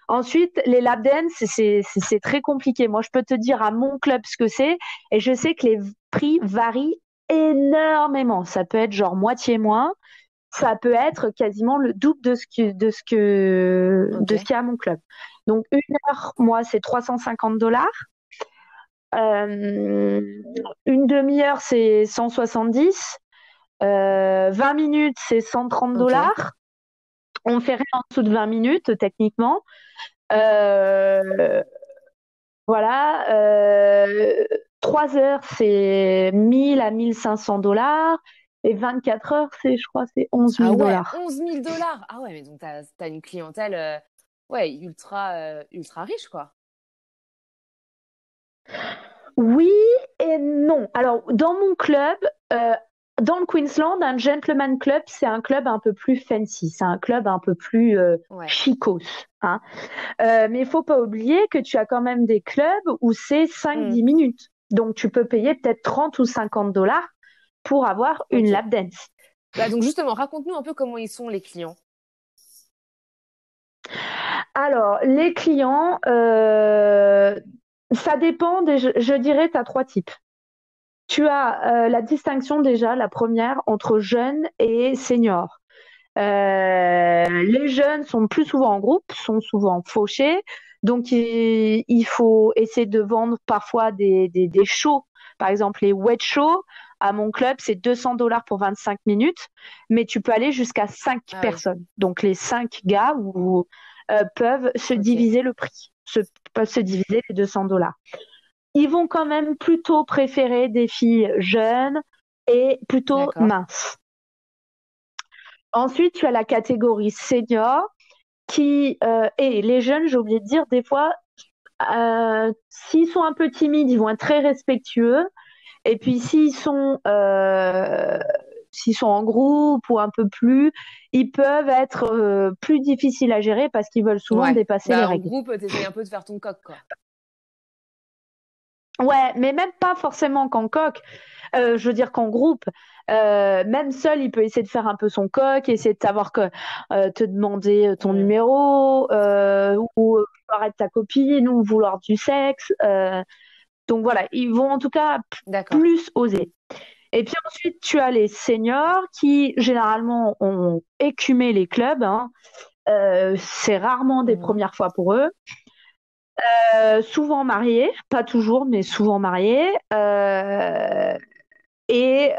Ensuite, les lap dance, c'est très compliqué. Moi, je peux te dire à mon club ce que c'est et je sais que les prix varient énormément. Ça peut être genre moitié moins. Ça peut être quasiment le double de ce qu'il y a à mon club. Donc, 1 heure, moi, c'est $350. Une demi-heure, c'est 170. 20 minutes, c'est $130. On fait rien en dessous de 20 minutes, techniquement. Voilà. 3 heures, c'est 1000 à $1 500. Et 24 heures, je crois, c'est $11 000.
Ah ouais, $11 000. Ah ouais, mais donc t'as une clientèle ultra riche, quoi.
Oui et non. Alors, dans mon club, dans le Queensland, un gentleman club, c'est un club un peu plus fancy, c'est un club un peu plus chicos. Hein. Mais il faut pas oublier que tu as quand même des clubs où c'est 5-10 minutes. Donc, tu peux payer peut-être 30 ou $50 pour avoir une lap dance.
Bah donc justement, raconte-nous un peu comment ils sont les clients.
Alors, les clients, ça dépend, je dirais, tu as 3 types. Tu as la distinction déjà, la première, entre jeunes et seniors. Les jeunes sont plus souvent en groupe, sont souvent fauchés, donc il faut essayer de vendre parfois des shows. Par exemple, les wet shows, à mon club, c'est $200 pour 25 minutes, mais tu peux aller jusqu'à 5 personnes. Oui. Donc les 5 gars peuvent se diviser le prix, peuvent se diviser les $200. Ils vont quand même plutôt préférer des filles jeunes et plutôt minces. Ensuite, tu as la catégorie senior et les jeunes, j'ai oublié de dire, des fois, s'ils sont un peu timides, ils vont être très respectueux. Et puis, s'ils sont en groupe ou un peu plus, ils peuvent être plus difficiles à gérer parce qu'ils veulent souvent dépasser les règles.
En groupe, tu essayes un peu de faire ton coq, quoi.
Ouais, mais même pas forcément qu'en coq. Je veux dire qu'en groupe, même seul, il peut essayer de faire un peu son coq, essayer de savoir te demander ton numéro, ou vouloir être ta copine, ou vouloir du sexe. Donc voilà, ils vont en tout cas plus oser. Et puis ensuite, tu as les seniors qui généralement ont écumé les clubs. Hein. C'est rarement des premières fois pour eux. Souvent mariés, pas toujours, mais souvent mariés. Et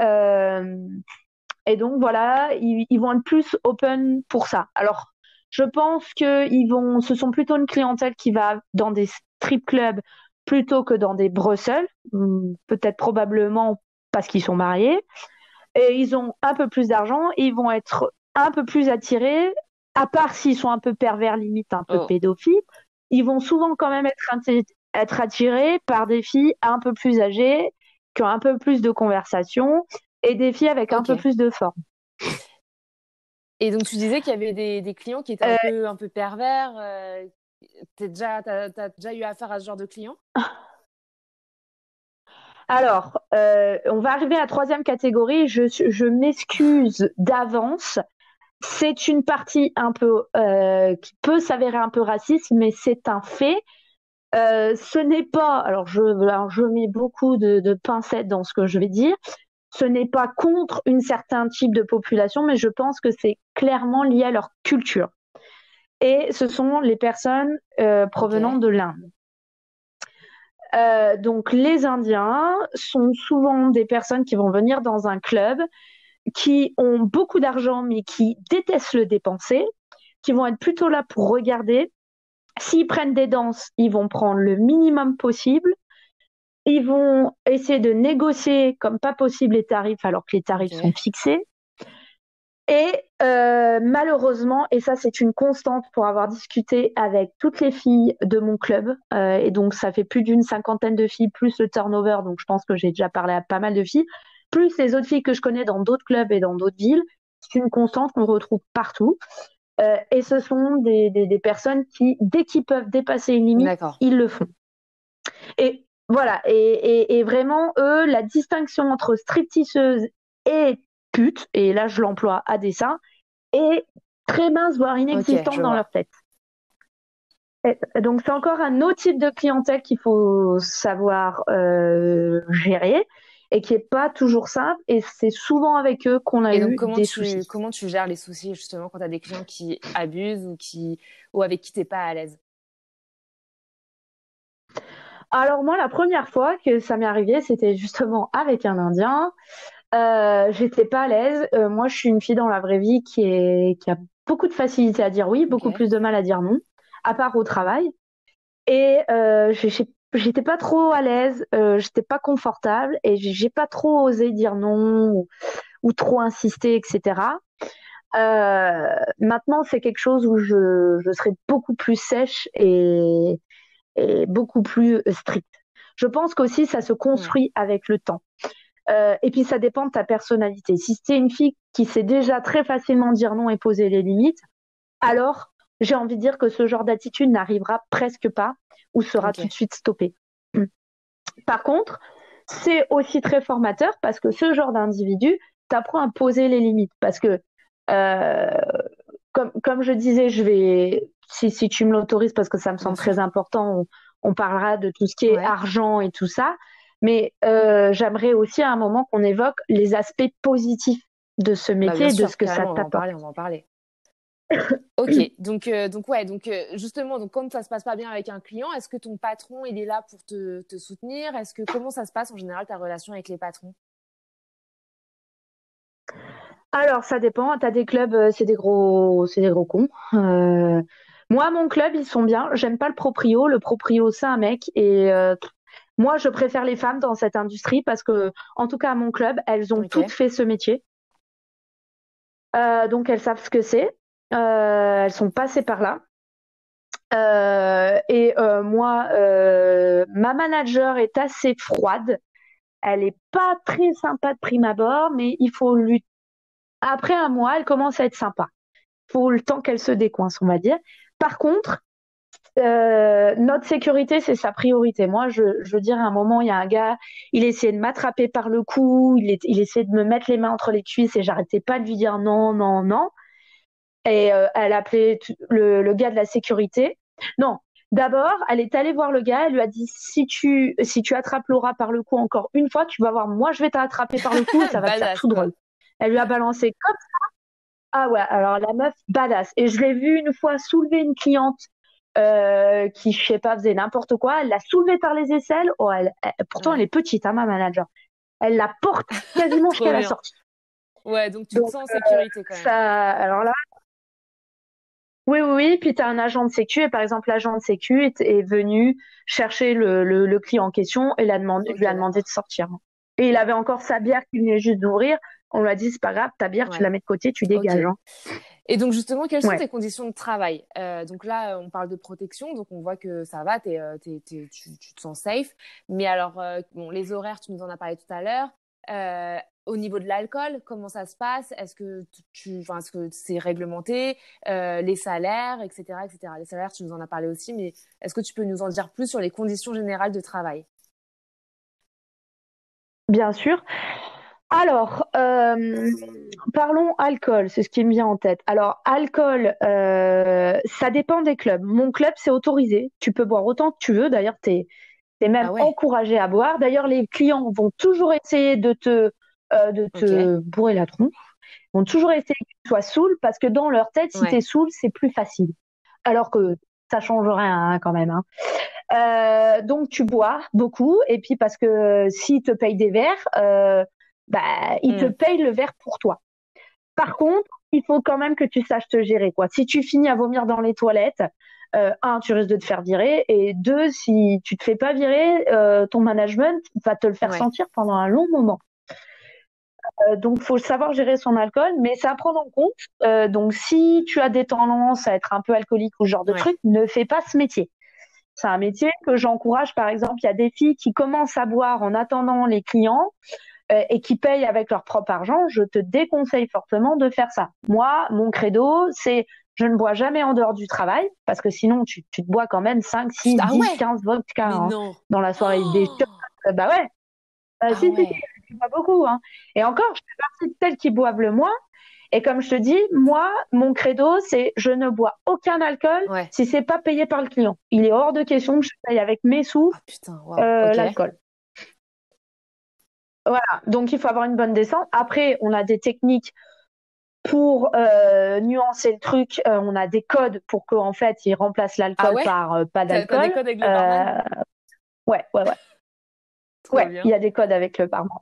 donc voilà, ils vont être plus open pour ça. Alors, je pense que ce sont plutôt une clientèle qui va dans des strip clubs plutôt que dans des brothels, peut-être probablement parce qu'ils sont mariés. Et ils ont un peu plus d'argent, ils vont être un peu plus attirés, à part s'ils sont un peu pervers, limite un peu pédophiles. Ils vont souvent quand même être être attiré par des filles un peu plus âgées, qui ont un peu plus de conversation et des filles avec un peu
Ok.
plus de forme.
Et donc, tu disais qu'il y avait des clients qui étaient un peu pervers. T'as déjà eu affaire à ce genre de clients?
Alors, on va arriver à la troisième catégorie. Je m'excuse d'avance. C'est une partie un peu qui peut s'avérer un peu raciste, mais c'est un fait. Ce n'est pas, alors je mets beaucoup de pincettes dans ce que je vais dire. Ce n'est pas contre un certain type de population, mais je pense que c'est clairement lié à leur culture. Et ce sont les personnes provenant
Ok.
de l'Inde. Donc les Indiens sont souvent des personnes qui vont venir dans un club, qui ont beaucoup d'argent mais qui détestent le dépenser, qui vont être plutôt là pour regarder. S'ils prennent des danses, ils vont prendre le minimum possible. Ils vont essayer de négocier comme pas possible les tarifs alors que les tarifs sont
Ok.
fixés. Et malheureusement, et ça c'est une constante pour avoir discuté avec toutes les filles de mon club, et donc ça fait plus d'une cinquantaine de filles, plus le turnover, donc je pense que j'ai déjà parlé à pas mal de filles, plus les autres filles que je connais dans d'autres clubs et dans d'autres villes, c'est une constante qu'on retrouve partout. Et ce sont des personnes qui, dès qu'ils peuvent dépasser une limite,
D'accord.
ils le font. Et voilà, et vraiment, eux, la distinction entre stripteaseuse et pute, et là je l'emploie à dessein, est très mince, voire
Ok,
inexistante
je
dans leur
vois.
tête. Et donc c'est encore un autre type de clientèle qu'il faut savoir gérer et qui est pas toujours simple. Et c'est souvent avec eux qu'on a
Et donc,
eu des soucis.
comment tu gères les soucis, justement, quand tu as des clients qui abusent ou avec qui t'es pas à l'aise?
Alors moi, la première fois que ça m'est arrivé, c'était justement avec un Indien. J'étais pas à l'aise. Moi, je suis une fille dans la vraie vie qui a beaucoup de facilité à dire oui, beaucoup
Ok.
plus de mal à dire non, à part au travail. Et j'étais pas trop à l'aise, j'étais pas confortable et j'ai pas trop osé dire non ou trop insister, etc. Maintenant, c'est quelque chose où je serai beaucoup plus sèche et beaucoup plus stricte. Je pense qu'aussi ça se
Ouais.
construit avec le temps. Et puis ça dépend de ta personnalité. Si c'est une fille qui sait déjà très facilement dire non et poser les limites, alors j'ai envie de dire que ce genre d'attitude n'arrivera presque pas ou sera
Ok.
tout de suite stoppé. Par contre, c'est aussi très formateur parce que ce genre d'individu t'apprend à poser les limites. Parce que, euh, comme je disais, si tu me l'autorises, parce que ça me
Bien
semble très
sûr.
important, on parlera de tout ce qui est
Ouais.
argent et tout ça. Mais j'aimerais aussi à un moment qu'on évoque les aspects positifs de ce
Bah, bien
métier et de ce
sûr,
que ça
carrément, on va en
t'apporte.
parler, on va en parler. Ok, donc ouais, justement, donc quand ça se passe pas bien avec un client, est-ce que ton patron il est là pour te soutenir? Comment ça se passe en général ta relation avec les patrons?
Alors, ça dépend. T'as des clubs, c'est des gros cons. Moi, mon club, ils sont bien. J'aime pas le proprio. Le proprio, c'est un mec. Et moi, je préfère les femmes dans cette industrie parce que, en tout cas, à mon club, elles ont toutes
Ok,
fait ce métier. Donc, elles savent ce que c'est. Elles sont passées par là. Moi, ma manager est assez froide. Elle est pas très sympa de prime abord, mais il faut lui. Après un mois, elle commence à être sympa. Faut le temps qu'elle se décoince, on va dire. Par contre, notre sécurité, c'est sa priorité. Moi, je veux dire, à un moment, il y a un gars, il essayait de m'attraper par le cou, il essayait de me mettre les mains entre les cuisses et j'arrêtais pas de lui dire non, non, non. Et elle appelait le gars de la sécurité. Non, d'abord, elle est allée voir le gars, elle lui a dit, si tu attrapes Laura par le cou encore une fois, tu vas voir, moi, je vais t'attraper par le cou et ça va te faire
badass
tout
quoi.
drôle. Elle lui a balancé comme ah ouais, alors la meuf badass. Et je l'ai vue une fois soulever une cliente qui, je sais pas, faisait n'importe quoi. Elle l'a soulevée par les aisselles. Oh, pourtant, elle est
Ouais,
petite, hein, ma manager. Elle la porte quasiment
trop
jusqu'à la
bien.
sortie.
Ouais, donc tu te
Donc,
sens en sécurité quand même.
alors là, oui, oui, oui. Puis tu as un agent de sécu et par exemple, l'agent de sécu est venu chercher le client en question et
Ok,
lui a demandé
d'accord.
de sortir. Et il avait encore sa bière qu'il venait juste d'ouvrir. On lui a dit, c'est pas grave, ta bière, tu la mets de côté, tu dégages.
Ok.
Hein.
Et donc justement, quelles sont
Ouais.
tes conditions de travail? Donc là, on parle de protection, donc on voit que ça va, tu te sens safe. Mais alors, bon, les horaires, tu nous en as parlé tout à l'heure. Au niveau de l'alcool, comment ça se passe? Est-ce que c'est réglementé? Les salaires, etc., etc. Les salaires, tu nous en as parlé aussi, mais est-ce que tu peux nous en dire plus sur les conditions générales de travail?
Bien sûr. Alors, parlons alcool, c'est ce qui me vient en tête. Alors, alcool, ça dépend des clubs. Mon club, c'est autorisé. Tu peux boire autant que tu veux. D'ailleurs, t'es même
Ah ouais,
encouragé à boire. D'ailleurs, les clients vont toujours essayer de te
ok,
bourrer la tronche. Ils vont toujours essayer que tu sois saoul parce que dans leur tête, si t'es
ouais,
saoul, c'est plus facile. Alors que ça change rien hein, quand même. Hein. Donc tu bois beaucoup et puis parce que s'ils te payent des verres, bah ils te
Hmm,
payent le verre pour toi. Par contre, il faut quand même que tu saches te gérer quoi. Si tu finis à vomir dans les toilettes, un, tu risques de te faire virer et deux, si tu te fais pas virer, ton management va te le faire
ouais,
sentir pendant un long moment. Donc faut savoir gérer son alcool, mais c'est à prendre en compte. Donc si tu as des tendances à être un peu alcoolique ou ce genre de
ouais,
truc, ne fais pas ce métier. C'est un métier que j'encourage. Par exemple, il y a des filles qui commencent à boire en attendant les clients et qui payent avec leur propre argent. Je te déconseille fortement de faire ça. Moi, mon credo, c'est je ne bois jamais en dehors du travail parce que sinon, tu te bois quand même 5, 6,
Ah
10,
ouais,
15 vodka
mais
hein,
non.
dans la soirée. Des shots,
Oh,
bah ouais.
ah
Si,
ouais,
je bois beaucoup. Hein. Et encore, je fais partie de celles qui boivent le moins. Et comme je te dis, moi, mon credo, c'est je ne bois aucun alcool
ouais.
si c'est pas payé par le client. Il est hors de question que je paye avec mes sous
Ah putain, waouh, ok.
l'alcool. Voilà, donc il faut avoir une bonne descente. Après, on a des techniques pour nuancer le truc. On a des codes pour qu'en fait, ils remplacent
Ah
l'alcool
ouais?
par pas
T'as des
d'alcool.
codes avec le barman?
Euh, ouais.
Trop
Ouais, il
bien.
y a des codes avec le barman.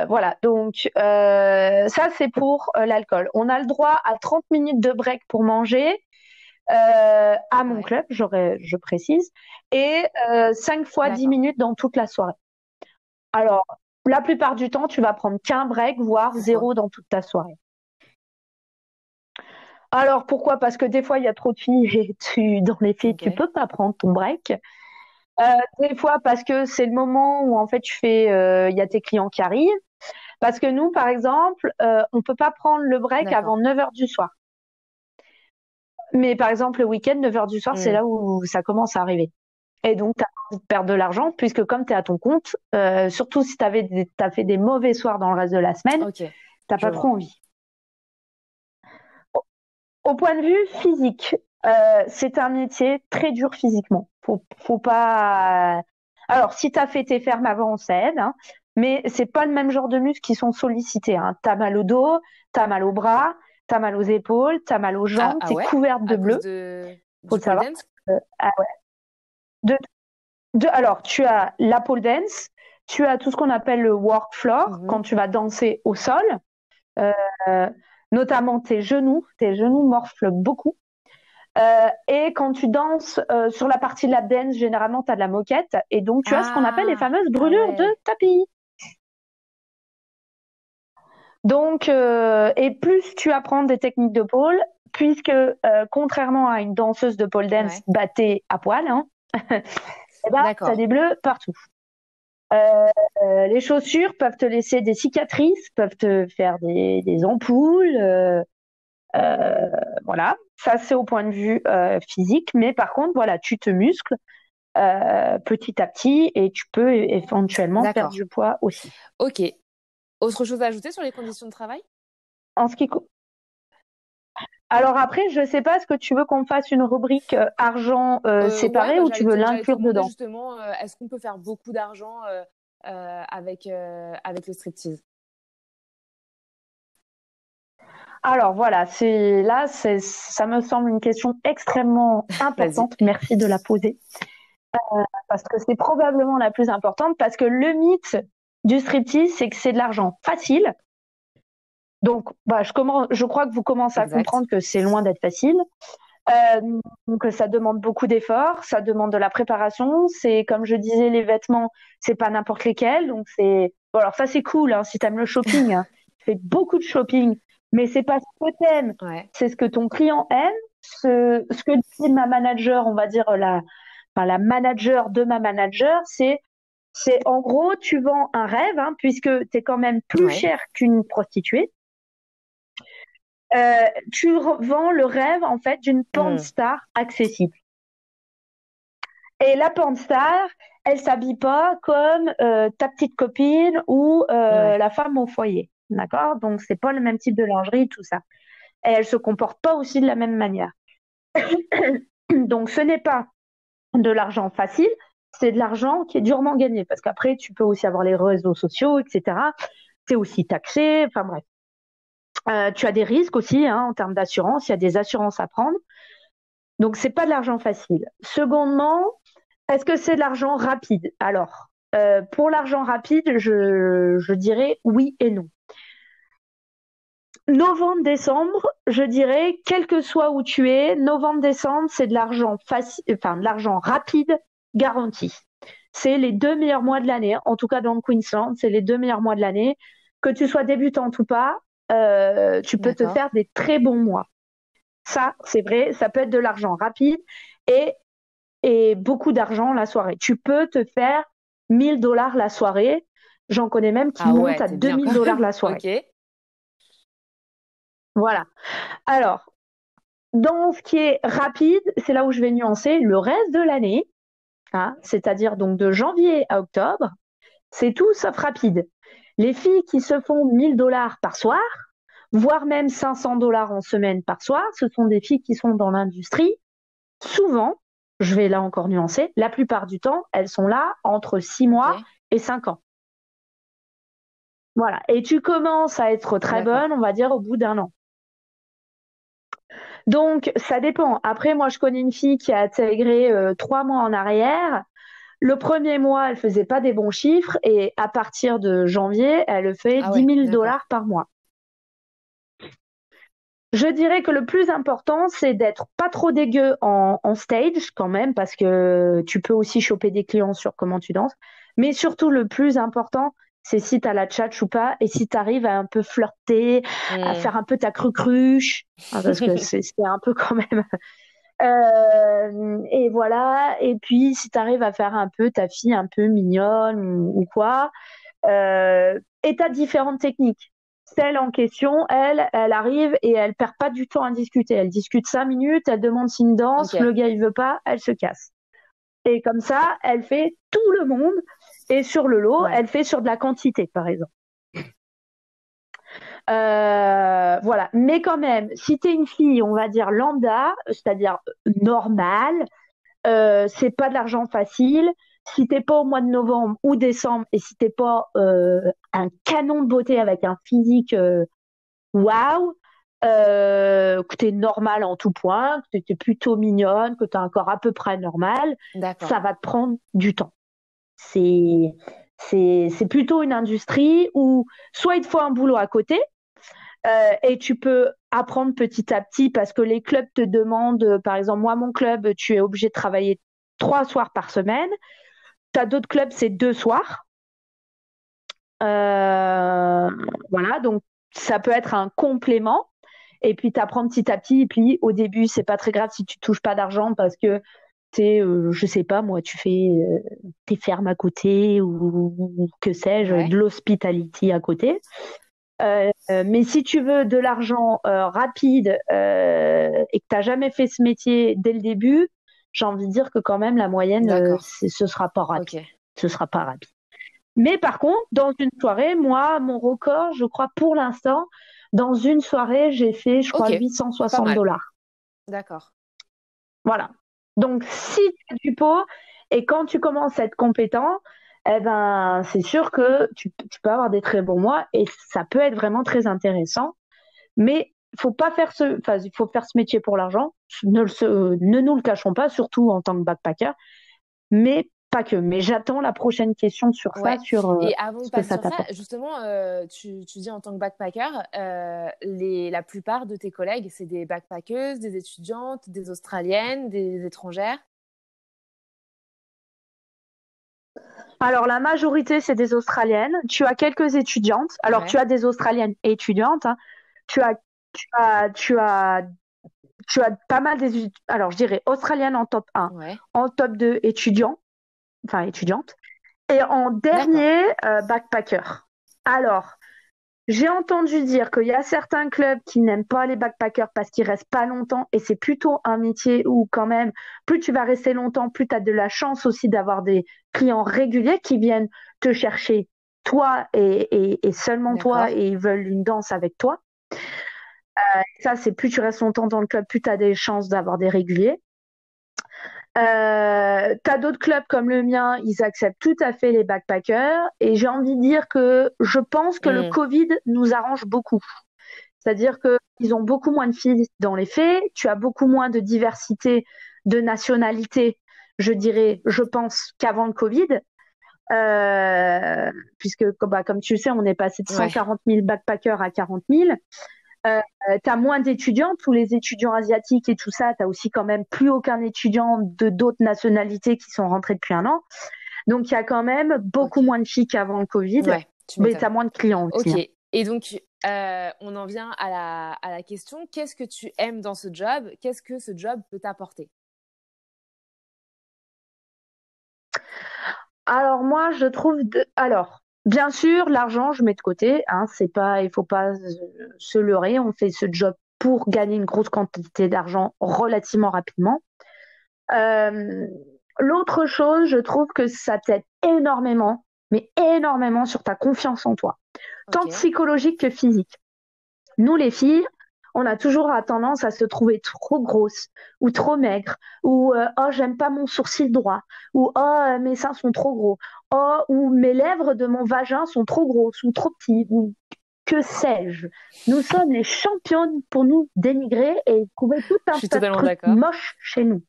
Voilà, donc ça c'est pour l'alcool. On a le droit à 30 minutes de break pour manger à mon
Ouais,
club, je précise, et 5 fois 10
d'accord.
minutes dans toute la soirée. Alors, la plupart du temps, tu vas prendre qu'un break, voire
Pourquoi?
zéro dans toute ta soirée. Alors, pourquoi? Parce que des fois, il y a trop de filles et dans les filles, tu
Ok,
peux pas prendre ton break. Des fois, parce que c'est le moment où, en fait, il y a tes clients qui arrivent. Parce que nous, par exemple, on peut pas prendre le break avant
d'accord.
9 heures du soir. Mais par exemple, le week-end, 9 heures du soir, c'est
Hmm,
là où ça commence à arriver. Et donc, tu as envie de perdre de l'argent, puisque comme tu es à ton compte, surtout si tu as fait des mauvais soirs dans le reste de la semaine,
ok,
t'as
je
pas trop
vois.
envie. Au point de vue physique, c'est un métier très dur physiquement. Faut pas. Alors, si tu as fait tes fermes avant, ça aide, hein, mais c'est pas le même genre de muscles qui sont sollicités. Hein. Tu as mal au dos, tu as mal aux bras, tu as mal aux épaules, tu as mal aux
Ah,
jambes,
ah
tu es
ouais?
couverte de
À cause
bleu,
de
faut
du
le
pole
savoir.
dance?
Ah ouais. De, alors, tu as la pole dance, tu as tout ce qu'on appelle le work floor,
Mhm.
quand tu vas danser au sol, euh, notamment tes genoux morflent beaucoup. Et quand tu danses sur la partie lap dance, généralement, tu as de la moquette. Et donc, tu as ce qu'on appelle les
Ah,
fameuses
ah
brûlures de
ouais.
tapis. Donc, et plus tu apprends des techniques de pole, puisque contrairement à une danseuse de pole dance
Ouais,
battée à poil, hein, eh ben, tu as
d'accord.
des bleus partout. Les chaussures peuvent te laisser des cicatrices, peuvent te faire des ampoules. Voilà, ça c'est au point de vue physique, mais par contre, voilà, tu te muscles petit à petit et tu peux éventuellement perdre
D'accord.
du poids aussi.
Ok. Autre chose à ajouter sur les conditions de travail?
En ce qui co- Alors après, je sais pas, est-ce que tu veux qu'on fasse une rubrique argent
Ouais,
séparée
bah,
ou tu veux
j'allais te
l'inclure
demander
dedans?
justement, est-ce qu'on peut faire beaucoup d'argent avec le striptease?
Alors voilà, ça me semble une question extrêmement
Vas-y.
importante. Merci de la poser parce que c'est probablement la plus importante parce que le mythe du striptease, c'est que c'est de l'argent facile. Donc, bah, je crois que vous commencez à
Exact.
comprendre que c'est loin d'être facile. Donc, ça demande beaucoup d'efforts, ça demande de la préparation. C'est, comme je disais, les vêtements, c'est pas n'importe lesquels. Donc, Bon, alors ça, c'est cool, hein, si tu aimes le shopping, hein. Tu fais beaucoup de shopping, mais c'est pas ce que t'aimes,
Ouais.
c'est ce que ton client aime. Ce que dit ma manager, on va dire la manager de ma manager, c'est en gros, tu vends un rêve, hein, puisque tu es quand même plus
Ouais.
cher qu'une prostituée. Tu vends le rêve, en fait, d'une porn star accessible. Et la porn star, elle s'habille pas comme ta petite copine ou la femme au foyer. D'accord? Donc, c'est pas le même type de lingerie, tout ça. Et elle se comporte pas aussi de la même manière. Donc, ce n'est pas de l'argent facile, c'est de l'argent qui est durement gagné. Parce qu'après, tu peux aussi avoir les réseaux sociaux, etc. C'est aussi taxé. Enfin, bref. Tu as des risques aussi, hein, en termes d'assurance. Il y a des assurances à prendre. Donc, c'est pas de l'argent facile. Secondement, est-ce que c'est de l'argent rapide? Alors, pour l'argent rapide, je dirais oui et non. Novembre-décembre, je dirais, quel que soit où tu es, novembre-décembre, c'est de l'argent facile, enfin de l'argent rapide garanti. C'est les 2 meilleurs mois de l'année. En tout cas, dans le Queensland, c'est les 2 meilleurs mois de l'année. Que tu sois débutante ou pas, tu peux te faire des très bons mois. Ça, c'est vrai, ça peut être de l'argent rapide et beaucoup d'argent la soirée. Tu peux te faire $1 000 la soirée. J'en connais même qui montent à $2 000 la soirée.
Ok.
Voilà. Alors, dans ce qui est rapide, c'est là où je vais nuancer le reste de l'année, hein, c'est-à-dire donc de janvier à octobre, c'est tout sauf rapide. Les filles qui se font $1 000 par soir, voire même $500 en semaine par soir, ce sont des filles qui sont dans l'industrie. Souvent, je vais là encore nuancer, la plupart du temps, elles sont là entre 6 mois et 5 ans. Voilà. Et tu commences à être très bonne, on va dire, au bout d'1 an. Donc, ça dépend. Après, moi, je connais une fille qui a intégré 3 mois en arrière. Le premier mois, elle faisait pas des bons chiffres et à partir de janvier, elle fait $10 000 par mois. Je dirais que le plus important, c'est d'être pas trop dégueu en stage quand même, parce que tu peux aussi choper des clients sur comment tu danses. Mais surtout, le plus important, c'est si tu as la tchatche ou pas, et si tu arrives à un peu flirter, à faire un peu ta crucruche, parce que c'est un peu quand même. Et voilà. Et puis, si tu arrives à faire un peu ta fille un peu mignonne ou quoi, et tu as différentes techniques. Celle en question, elle arrive et elle perd pas du temps à discuter. Elle discute 5 minutes, elle demande si une danse, le gars il veut pas, elle se casse. Et comme ça, elle fait tout le monde. Et sur le lot, elle fait sur de la quantité, par exemple. Voilà. Mais quand même, si tu es une fille, on va dire lambda, c'est-à-dire normale, c'est pas de l'argent facile. Si t'es pas au mois de novembre ou décembre et si t'es pas un canon de beauté avec un physique waouh, que t'es normale en tout point, que t'es plutôt mignonne, que t'as un corps à peu près normal, ça va te prendre du temps. C'est plutôt une industrie où soit il te faut un boulot à côté et tu peux apprendre petit à petit parce que les clubs te demandent, par exemple, moi, mon club, tu es obligé de travailler 3 soirs par semaine. Tu as d'autres clubs, c'est 2 soirs. Voilà, donc ça peut être un complément. Et puis, tu apprends petit à petit. Et puis, au début, c'est pas très grave si tu touches pas d'argent parce que je sais pas, moi, tu fais tes fermes à côté ou que sais-je, de l'hospitality à côté. Mais si tu veux de l'argent rapide et que tu n'as jamais fait ce métier dès le début, j'ai envie de dire que quand même la moyenne, ce sera pas rapide. Ce sera pas rapide. Mais par contre, dans une soirée, moi, mon record, je crois pour l'instant, dans une soirée, j'ai fait, je crois, $860.
D'accord.
Voilà. Donc, si tu as du pot et quand tu commences à être compétent, eh ben, c'est sûr que tu peux avoir des très bons mois et ça peut être vraiment très intéressant. Mais il faut faire ce métier pour l'argent. Ne nous le cachons pas, surtout en tant que backpacker. Mais pas que. Mais j'attends la prochaine question sur ça, sur
et avant de
ce que
passer
ça
sur ça,
t'apporte.
justement, tu dis en tant que backpacker, la plupart de tes collègues, c'est des backpackeuses, des étudiantes, des Australiennes, des étrangères?
Alors, la majorité, c'est des Australiennes. Tu as quelques étudiantes. Alors, tu
Ouais,
as des Australiennes étudiantes, hein. Tu as, tu as, tu as, tu as pas mal alors, je dirais Australiennes en top 1,
ouais,
en top 2, étudiants, enfin étudiantes. Et en
d'accord.
dernier, backpacker. Alors, j'ai entendu dire qu'il y a certains clubs qui n'aiment pas les backpackers parce qu'ils restent pas longtemps et c'est plutôt un métier où quand même, plus tu vas rester longtemps, plus tu as de la chance aussi d'avoir des clients réguliers qui viennent te chercher toi et seulement toi
D'accord.
et ils veulent une danse avec toi. Ça, c'est plus tu restes longtemps dans le club, plus tu as des chances d'avoir des réguliers. T'as d'autres clubs comme le mien, ils acceptent tout à fait les backpackers et j'ai envie de dire que je pense que le
Hmm,
Covid nous arrange beaucoup. C'est-à-dire qu'ils ont beaucoup moins de filles dans les faits, tu as beaucoup moins de diversité de nationalités, je dirais, je pense, qu'avant le Covid, puisque bah, comme tu le sais, on est passé de
ouais,
140 000 backpackers à 40 000. Tu as moins d'étudiants, tous les étudiants asiatiques et tout ça, tu as aussi quand même plus aucun étudiant de d'autres nationalités qui sont rentrés depuis un an. Donc il y a quand même beaucoup
ok.
moins de filles qu'avant le Covid,
Ouais, tu
mais tu
m'étonnes.
as moins de clients aussi,
Ok.
hein.
Et donc, on en vient à la question, qu'est-ce que tu aimes dans ce job? Qu'est-ce que ce job peut t'apporter?
Alors moi, je trouve alors bien sûr l'argent, je mets de côté, hein, c'est pas, il faut pas se leurrer, on fait ce job pour gagner une grosse quantité d'argent relativement rapidement. Euh, L'autre chose, je trouve que ça t'aide énormément, mais énormément sur ta confiance en toi, tant
Ok.
psychologique que physique. Nous, les filles, on a toujours tendance à se trouver trop grosse ou trop maigre ou oh, j'aime pas mon sourcil droit ou oh, mes seins sont trop gros oh, ou mes lèvres de mon vagin sont trop grosses ou trop petites ou que sais-je. Nous sommes les championnes pour nous dénigrer et trouver tout
Je
un
suis
tas de
totalement
trucs
d'accord.
moches chez nous.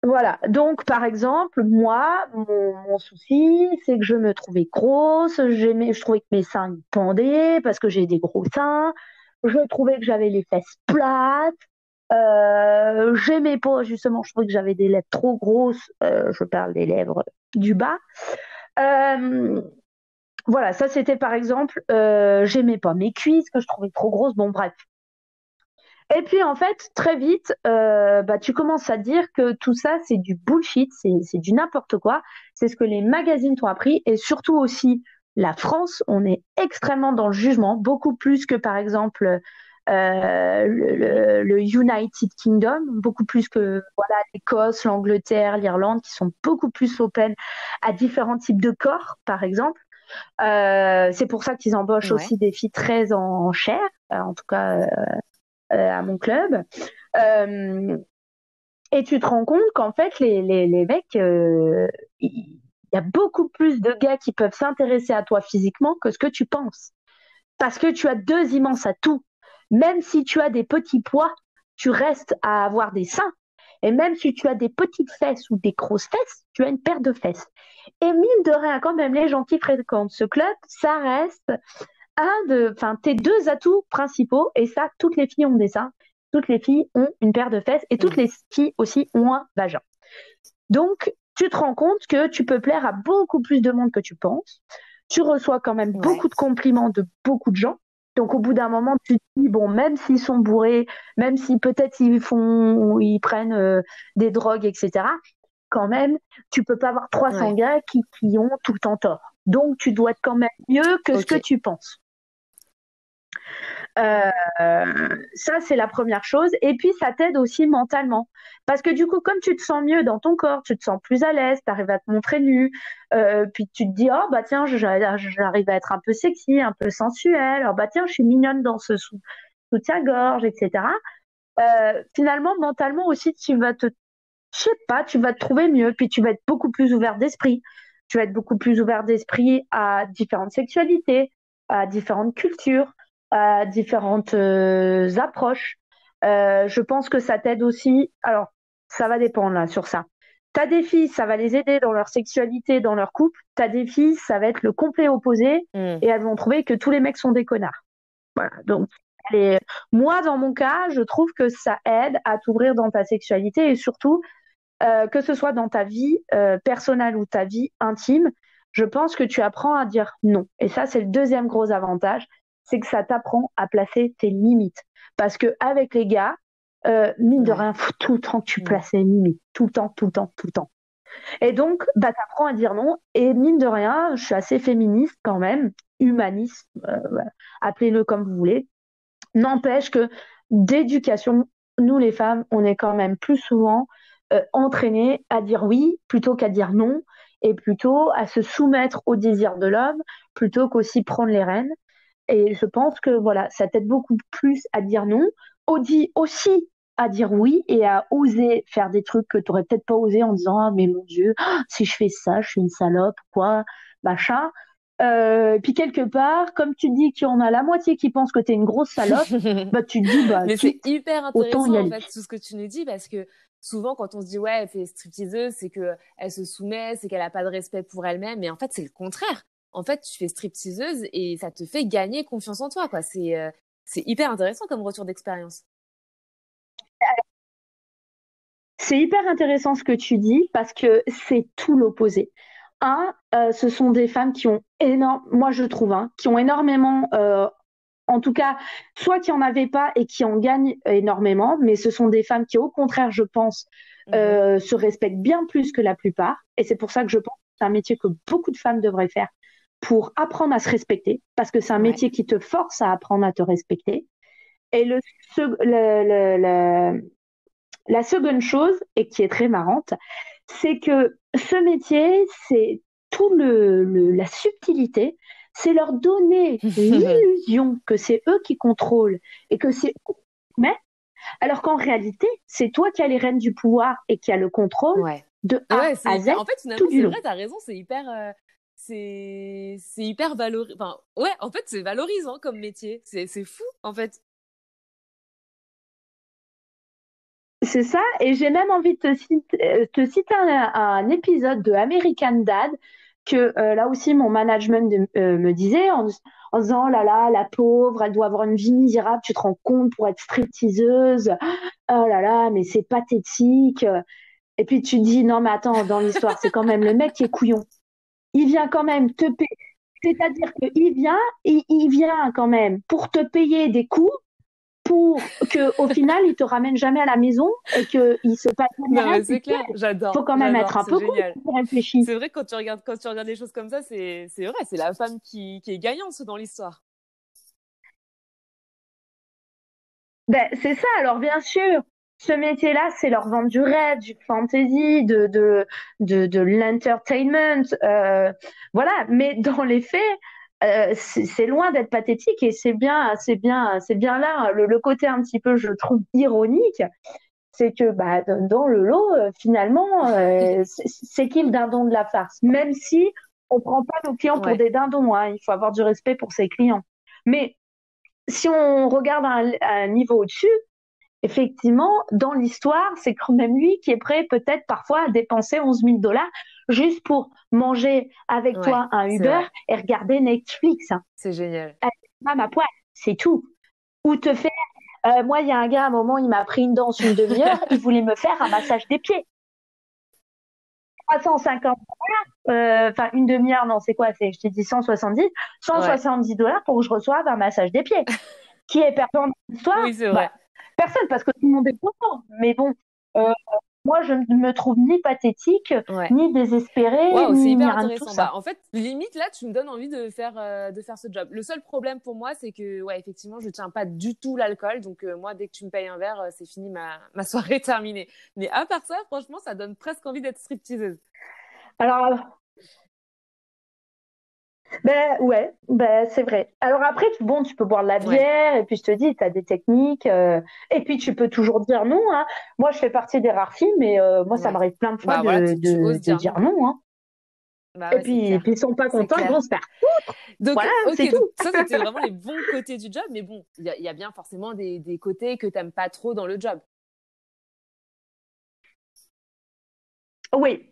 Voilà, donc par exemple, moi, mon souci, c'est que je me trouvais grosse, je trouvais que mes seins ils pendaient parce que j'ai des gros seins, je trouvais que j'avais les fesses plates, j'aimais pas, justement, je trouvais que j'avais des lèvres trop grosses, je parle des lèvres du bas. Euh, voilà, ça c'était par exemple, j'aimais pas mes cuisses que je trouvais trop grosses, bon bref. Et puis en fait, très vite, bah, tu commences à dire que tout ça, c'est du bullshit, c'est du n'importe quoi. C'est ce que les magazines t'ont appris. Et surtout aussi, la France, on est extrêmement dans le jugement, beaucoup plus que par exemple
Mhm.
le United Kingdom, beaucoup plus que voilà l'Écosse, l'Angleterre, l'Irlande, qui sont beaucoup plus open à différents types de corps, par exemple. C'est pour ça qu'ils embauchent
Ouais.
aussi des filles très en chair, en tout cas à mon club. Euh, et tu te rends compte qu'en fait, les mecs, il y a beaucoup plus de gars qui peuvent s'intéresser à toi physiquement que ce que tu penses. Parce que tu as deux immenses atouts. Même si tu as des petits poids, tu restes à avoir des seins. Et même si tu as des petites fesses ou des grosses fesses, tu as une paire de fesses. Et mine de rien, quand même, les gens qui fréquentent ce club, ça reste enfin, tes deux atouts principaux, et ça, toutes les filles ont des seins, toutes les filles ont une paire de fesses, et toutes
Mhm.
les filles aussi ont un vagin. Donc, tu te rends compte que tu peux plaire à beaucoup plus de monde que tu penses. Tu reçois quand même
Ouais.
beaucoup de compliments de beaucoup de gens. Donc, au bout d'un moment, tu te dis, bon, même s'ils sont bourrés, même si peut-être ils prennent des drogues, etc., quand même, tu peux pas avoir 300
Ouais.
gars qui ont tout le temps tort. Donc, tu dois être quand même mieux que ce
Ok.
que tu penses. Euh, Ça, c'est la première chose. Et puis, ça t'aide aussi mentalement. Parce que du coup, comme tu te sens mieux dans ton corps, tu te sens plus à l'aise, tu arrives à te montrer nu, puis tu te dis, oh, bah tiens, j'arrive à être un peu sexy, un peu sensuelle, oh, bah tiens, je suis mignonne dans ce soutien-gorge, etc. Finalement, mentalement aussi, je sais pas, tu vas te trouver mieux, puis tu vas être beaucoup plus ouvert d'esprit. Tu vas être beaucoup plus ouvert d'esprit à différentes sexualités, à différentes cultures, à différentes approches. Je pense que ça t'aide aussi. Alors, ça va dépendre là sur ça. T'as des filles, ça va les aider dans leur sexualité, dans leur couple. T'as des filles, ça va être le complet opposé
Hmm.
et elles vont trouver que tous les mecs sont des connards. Voilà. Donc, les- moi, dans mon cas, je trouve que ça aide à t'ouvrir dans ta sexualité et surtout que ce soit dans ta vie personnelle ou ta vie intime, je pense que tu apprends à dire non. Et ça, c'est le deuxième gros avantage, c'est que ça t'apprend à placer tes limites. Parce que avec les gars, mine de
Ouais.
rien, faut tout le temps que tu
Mm.
places les limites. Tout le temps, tout le temps, tout le temps. Et donc, bah, t'apprends à dire non. Et mine de rien, je suis assez féministe quand même, humaniste, appelez-le comme vous voulez. N'empêche que d'éducation, nous les femmes, on est quand même plus souvent entraînées à dire oui plutôt qu'à dire non, et plutôt à se soumettre au désir de l'homme plutôt qu'aussi prendre les rênes. Et je pense que voilà, ça t'aide beaucoup plus à dire non, aussi à dire oui et à oser faire des trucs que tu n'aurais peut-être pas osé en disant ah, mais mon Dieu, si je fais ça, je suis une salope, quoi, machin. Puis quelque part, comme tu dis qu'il y en a la moitié qui pense que tu es une grosse salope, bah tu te dis bah
Mais c'est
quitte,
hyper
autant y
intéressant en
aller.
fait tout ce que tu nous dis parce que souvent quand on se dit ouais elle fait stripteaseuse c'est que elle se soumet, c'est qu'elle a pas de respect pour elle-même, mais en fait c'est le contraire. En fait tu fais stripteaseuse et ça te fait gagner confiance en toi quoi. C'est hyper intéressant comme retour d'expérience.
C'est hyper intéressant ce que tu dis parce que c'est tout l'opposé. Ce sont des femmes qui ont moi je trouve, hein, qui ont énormément, en tout cas, soit qui en avaient pas et qui en gagnent énormément, mais ce sont des femmes qui, au contraire, je pense,
Mhm.
se respectent bien plus que la plupart. Et c'est pour ça que je pense que c'est un métier que beaucoup de femmes devraient faire pour apprendre à se respecter, parce que c'est un
Ouais.
métier qui te force à apprendre à te respecter. Et la seconde chose, et qui est très marrante, c'est que ce métier, c'est tout la subtilité, c'est leur donner l'illusion que c'est eux qui contrôlent et que c'est eux qui mettent, alors qu'en réalité, c'est toi qui as les rênes du pouvoir et qui as le contrôle
Ouais.
de A
Ouais, c'est
à Z
hyper. En fait, finalement,
tout du
c'est
long.
vrai, t'as raison, c'est hyper, c'est hyper valorisant. Enfin, ouais, en fait, c'est valorisant comme métier. C'est fou, en fait.
C'est ça, et j'ai même envie de te citer un épisode de American Dad que là aussi mon management me disait en disant oh là là, la pauvre, elle doit avoir une vie misérable, tu te rends compte pour être stripteaseuse, oh là là, mais c'est pathétique. Et puis tu te dis non mais attends, dans l'histoire, c'est quand même le mec qui est couillon. Il vient quand même te payer, c'est-à-dire il vient quand même pour te payer des coûts pour que au final il te ramène jamais à la maison et que il se passe
Non,
rien
mais
de
c'est clair.
tel. Faut
J'adore,
quand même être
j'adore.
un
C'est
peu con
génial.
quand tu réfléchis.
C'est vrai, quand tu regardes les choses comme ça, c'est vrai, c'est la femme qui est gagnante dans l'histoire.
Ben c'est ça. Alors bien sûr, ce métier-là, c'est leur vendre du rêve, du fantasy, de l'entertainment, voilà. Mais dans les faits, c'est loin d'être pathétique et c'est bien là le côté un petit peu, je trouve, ironique. C'est que bah, dans le lot, finalement, c'est qui le dindon de la farce? Même si on prend pas nos clients pour
Ouais.
des dindons, hein, il faut avoir du respect pour ses clients. Mais si on regarde à un niveau au-dessus, effectivement, dans l'histoire, c'est quand même lui qui est prêt peut-être parfois à dépenser 11 000 $ juste pour manger avec
Ouais,
toi un
c'est
Uber
vrai.
et regarder Netflix, hein.
C'est génial.
Avec une femme à poil, c'est tout. Ou te faire moi, il y a un gars, à un moment, il m'a pris une danse une demi-heure, il voulait me faire un massage des pieds. 350 enfin, une demi-heure, non, c'est quoi? Je t'ai dit 170.
Ouais.
170 $ pour que je reçoive un massage des pieds. Qui est perdant dans l'histoire?
Oui, c'est
Bah,
vrai.
personne, parce que tout le monde est content. Mais bon, euh, moi, je ne me trouve ni pathétique,
Ouais.
ni désespérée,
Waouh, c'est
ni
hyper
rien de tout
intéressant. Bah,
ça.
en fait, limite, là, tu me donnes envie de faire ce job. Le seul problème pour moi, c'est que, ouais, effectivement, je tiens pas du tout l'alcool. Donc, moi, dès que tu me payes un verre, c'est fini, ma soirée est terminée. Mais à part ça, franchement, ça donne presque envie d'être stripteaseuse.
Alors, ben ouais, ben c'est vrai. Alors après, bon, tu peux boire de la
Ouais.
bière et puis je te dis, tu as des techniques et puis tu peux toujours dire non, hein. Moi, je fais partie des rares filles, mais moi, ça
Ouais.
m'arrive plein de fois
Bah, voilà, tu oses
de
dire
dire
non.
non, hein.
Bah, ouais, c'est
Et puis
clair.
ils sont pas
C'est
contents, ils
clair.
vont se faire.
Donc,
Voilà, c'est
ok, donc
tout.
ça, c'était vraiment les bons côtés du job. Mais bon, il y a bien forcément des côtés que t'aimes pas trop dans le job.
Oui.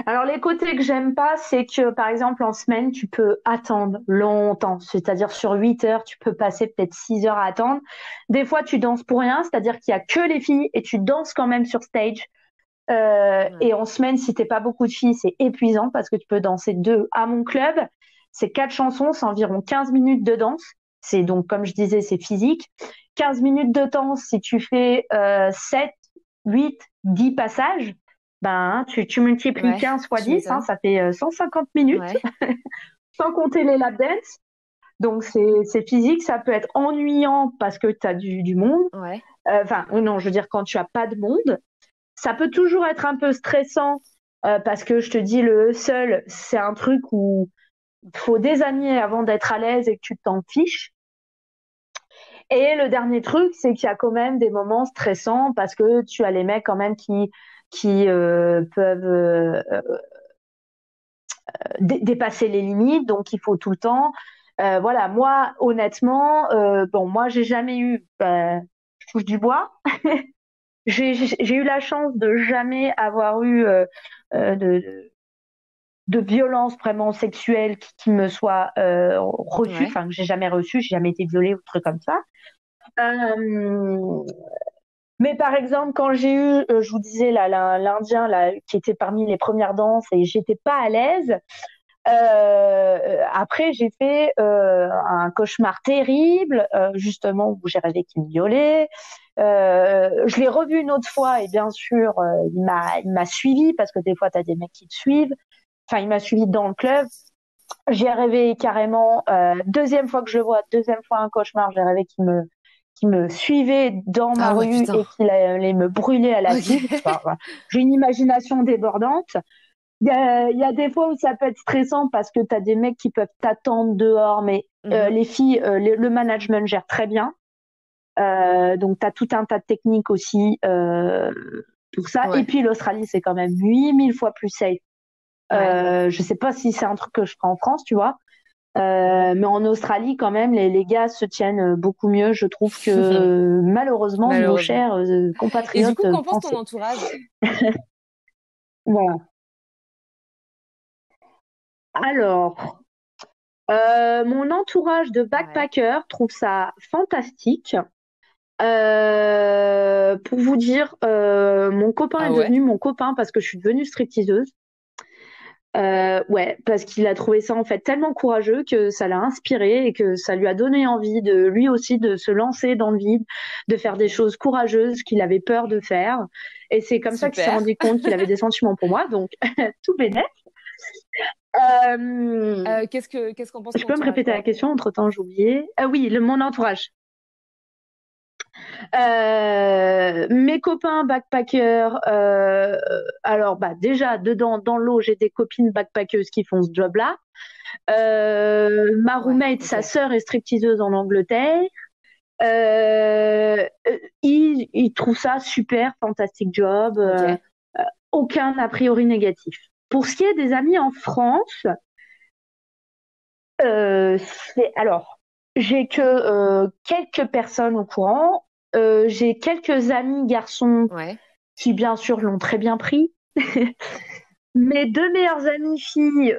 Alors les côtés que j'aime pas, c'est que par exemple en semaine, tu peux attendre longtemps. C'est-à-dire sur 8 heures, tu peux passer peut-être 6 heures à attendre. Des fois, tu danses pour rien, c'est-à-dire qu'il y a que les filles et tu danses quand même sur stage. Et en semaine, si t'es pas beaucoup de filles, c'est épuisant parce que tu peux danser à mon club. C'est 4 chansons, c'est environ 15 minutes de danse. C'est donc, comme je disais, c'est physique. 15 minutes de danse, si tu fais 7, 8, 10 passages, ben, tu multiplies 15 fois 10, ça fait 150 minutes, sans compter les lap dance. Donc, c'est physique. Ça peut être ennuyant parce que tu as du monde. Enfin, non, je veux dire, quand tu as pas de monde. Ça peut toujours être un peu stressant parce que je te dis, le seul, c'est un truc où il faut des années avant d'être à l'aise et que tu t'en fiches. Et le dernier truc, c'est qu'il y a quand même des moments stressants parce que tu as les mecs quand même qui peuvent dépasser les limites, donc il faut tout le temps. Voilà, moi, honnêtement, moi, j'ai jamais eu, je touche du bois, j'ai eu la chance de jamais avoir eu de violence vraiment sexuelle qui me soit reçue, enfin que j'ai jamais reçue, j'ai jamais été violée ou truc comme ça. Mais par exemple, quand j'ai eu, je vous disais là, l'Indien là, qui était parmi les premières danses et j'étais pas à l'aise. Après, j'ai fait un cauchemar terrible, justement où j'ai rêvé qu'il me violait. Je l'ai revu une autre fois et bien sûr, il m'a suivi parce que des fois, t'as des mecs qui te suivent. Enfin, il m'a suivi dans le club. J'ai rêvé carrément, deuxième fois que je le vois, deuxième fois un cauchemar, j'ai rêvé qu'il me suivait dans ma rue et qu'il allait me brûler à la fille. Enfin, j'ai une imagination débordante. Il y a des fois où ça peut être stressant parce que tu as des mecs qui peuvent t'attendre dehors, mais les filles, le management gère très bien. Donc, tu as tout un tas de techniques aussi pour ça. Et puis, l'Australie, c'est quand même 8000 fois plus safe. Je sais pas si c'est un truc que je ferai en France, tu vois. Mais en Australie, quand même, les gars se tiennent beaucoup mieux. Je trouve que malheureusement, nos chers compatriotes
Et du coup, qu'en pense
français.
ton entourage?
Voilà. Alors, mon entourage de backpackers trouve ça fantastique. Pour vous dire, mon copain est devenu mon copain parce que je suis devenue stripteaseuse. Parce qu'il a trouvé ça en fait tellement courageux que ça l'a inspiré et que ça lui a donné envie de lui aussi de se lancer dans le vide, de faire des choses courageuses qu'il avait peur de faire. Et c'est comme ça qu'il s'est rendu compte qu'il avait des sentiments pour moi, donc tout bénef.
Qu'est-ce qu'on pense?
Je peux me répéter la question, entre-temps j'ai oublié. Oui, mon entourage. Mes copains backpackers, alors déjà dedans dans l'eau j'ai des copines backpackeuses qui font ce job-là. Ma roommate, sa sœur est stripteaseuse en Angleterre. Ils trouvent ça super, fantastique job. Aucun a priori négatif. Pour ce qui est des amis en France, j'ai que quelques personnes au courant. J'ai quelques amis garçons qui, bien sûr, l'ont très bien pris. Mes deux meilleures amies filles,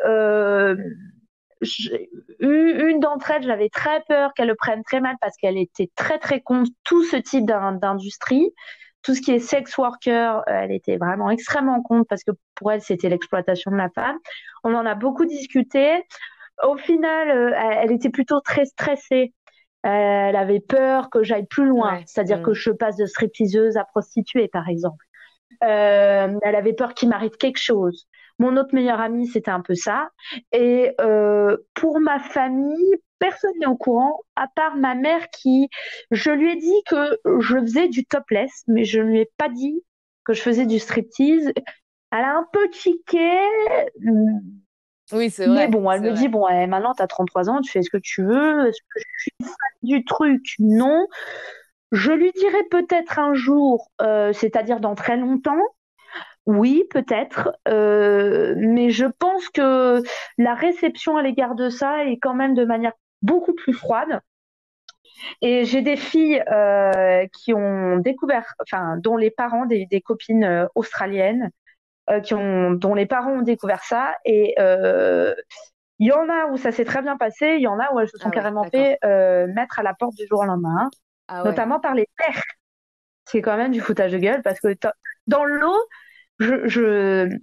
une d'entre elles, j'avais très peur qu'elle le prenne très mal parce qu'elle était très, très contre tout ce type d'industrie. Tout ce qui est sex worker, elle était vraiment extrêmement contre parce que pour elle, c'était l'exploitation de la femme. On en a beaucoup discuté. Au final, elle était plutôt très stressée. Elle avait peur que j'aille plus loin, c'est-à-dire que je passe de stripteaseuse à prostituée, par exemple. Elle avait peur qu'il m'arrive quelque chose. Mon autre meilleure amie, c'était un peu ça. Et pour ma famille, personne n'est au courant, à part ma mère je lui ai dit que je faisais du topless, mais je ne lui ai pas dit que je faisais du striptease. Elle a un peu tiqué.
Oui, c'est vrai.
Mais bon, elle me dit, maintenant, tu as 33 ans, tu fais ce que tu veux. Est-ce que je suis fan du truc? Non. Je lui dirai peut-être un jour, c'est-à-dire dans très longtemps. Oui, peut-être. Mais je pense que la réception à l'égard de ça est quand même de manière beaucoup plus froide. Et j'ai des filles qui ont découvert, enfin, dont les parents, des copines australiennes, dont les parents ont découvert ça. Et il y en a où ça s'est très bien passé, il y en a où elles se sont carrément fait mettre à la porte du jour au lendemain, notamment par les pères. C'est quand même du foutage de gueule parce que dans l'eau, il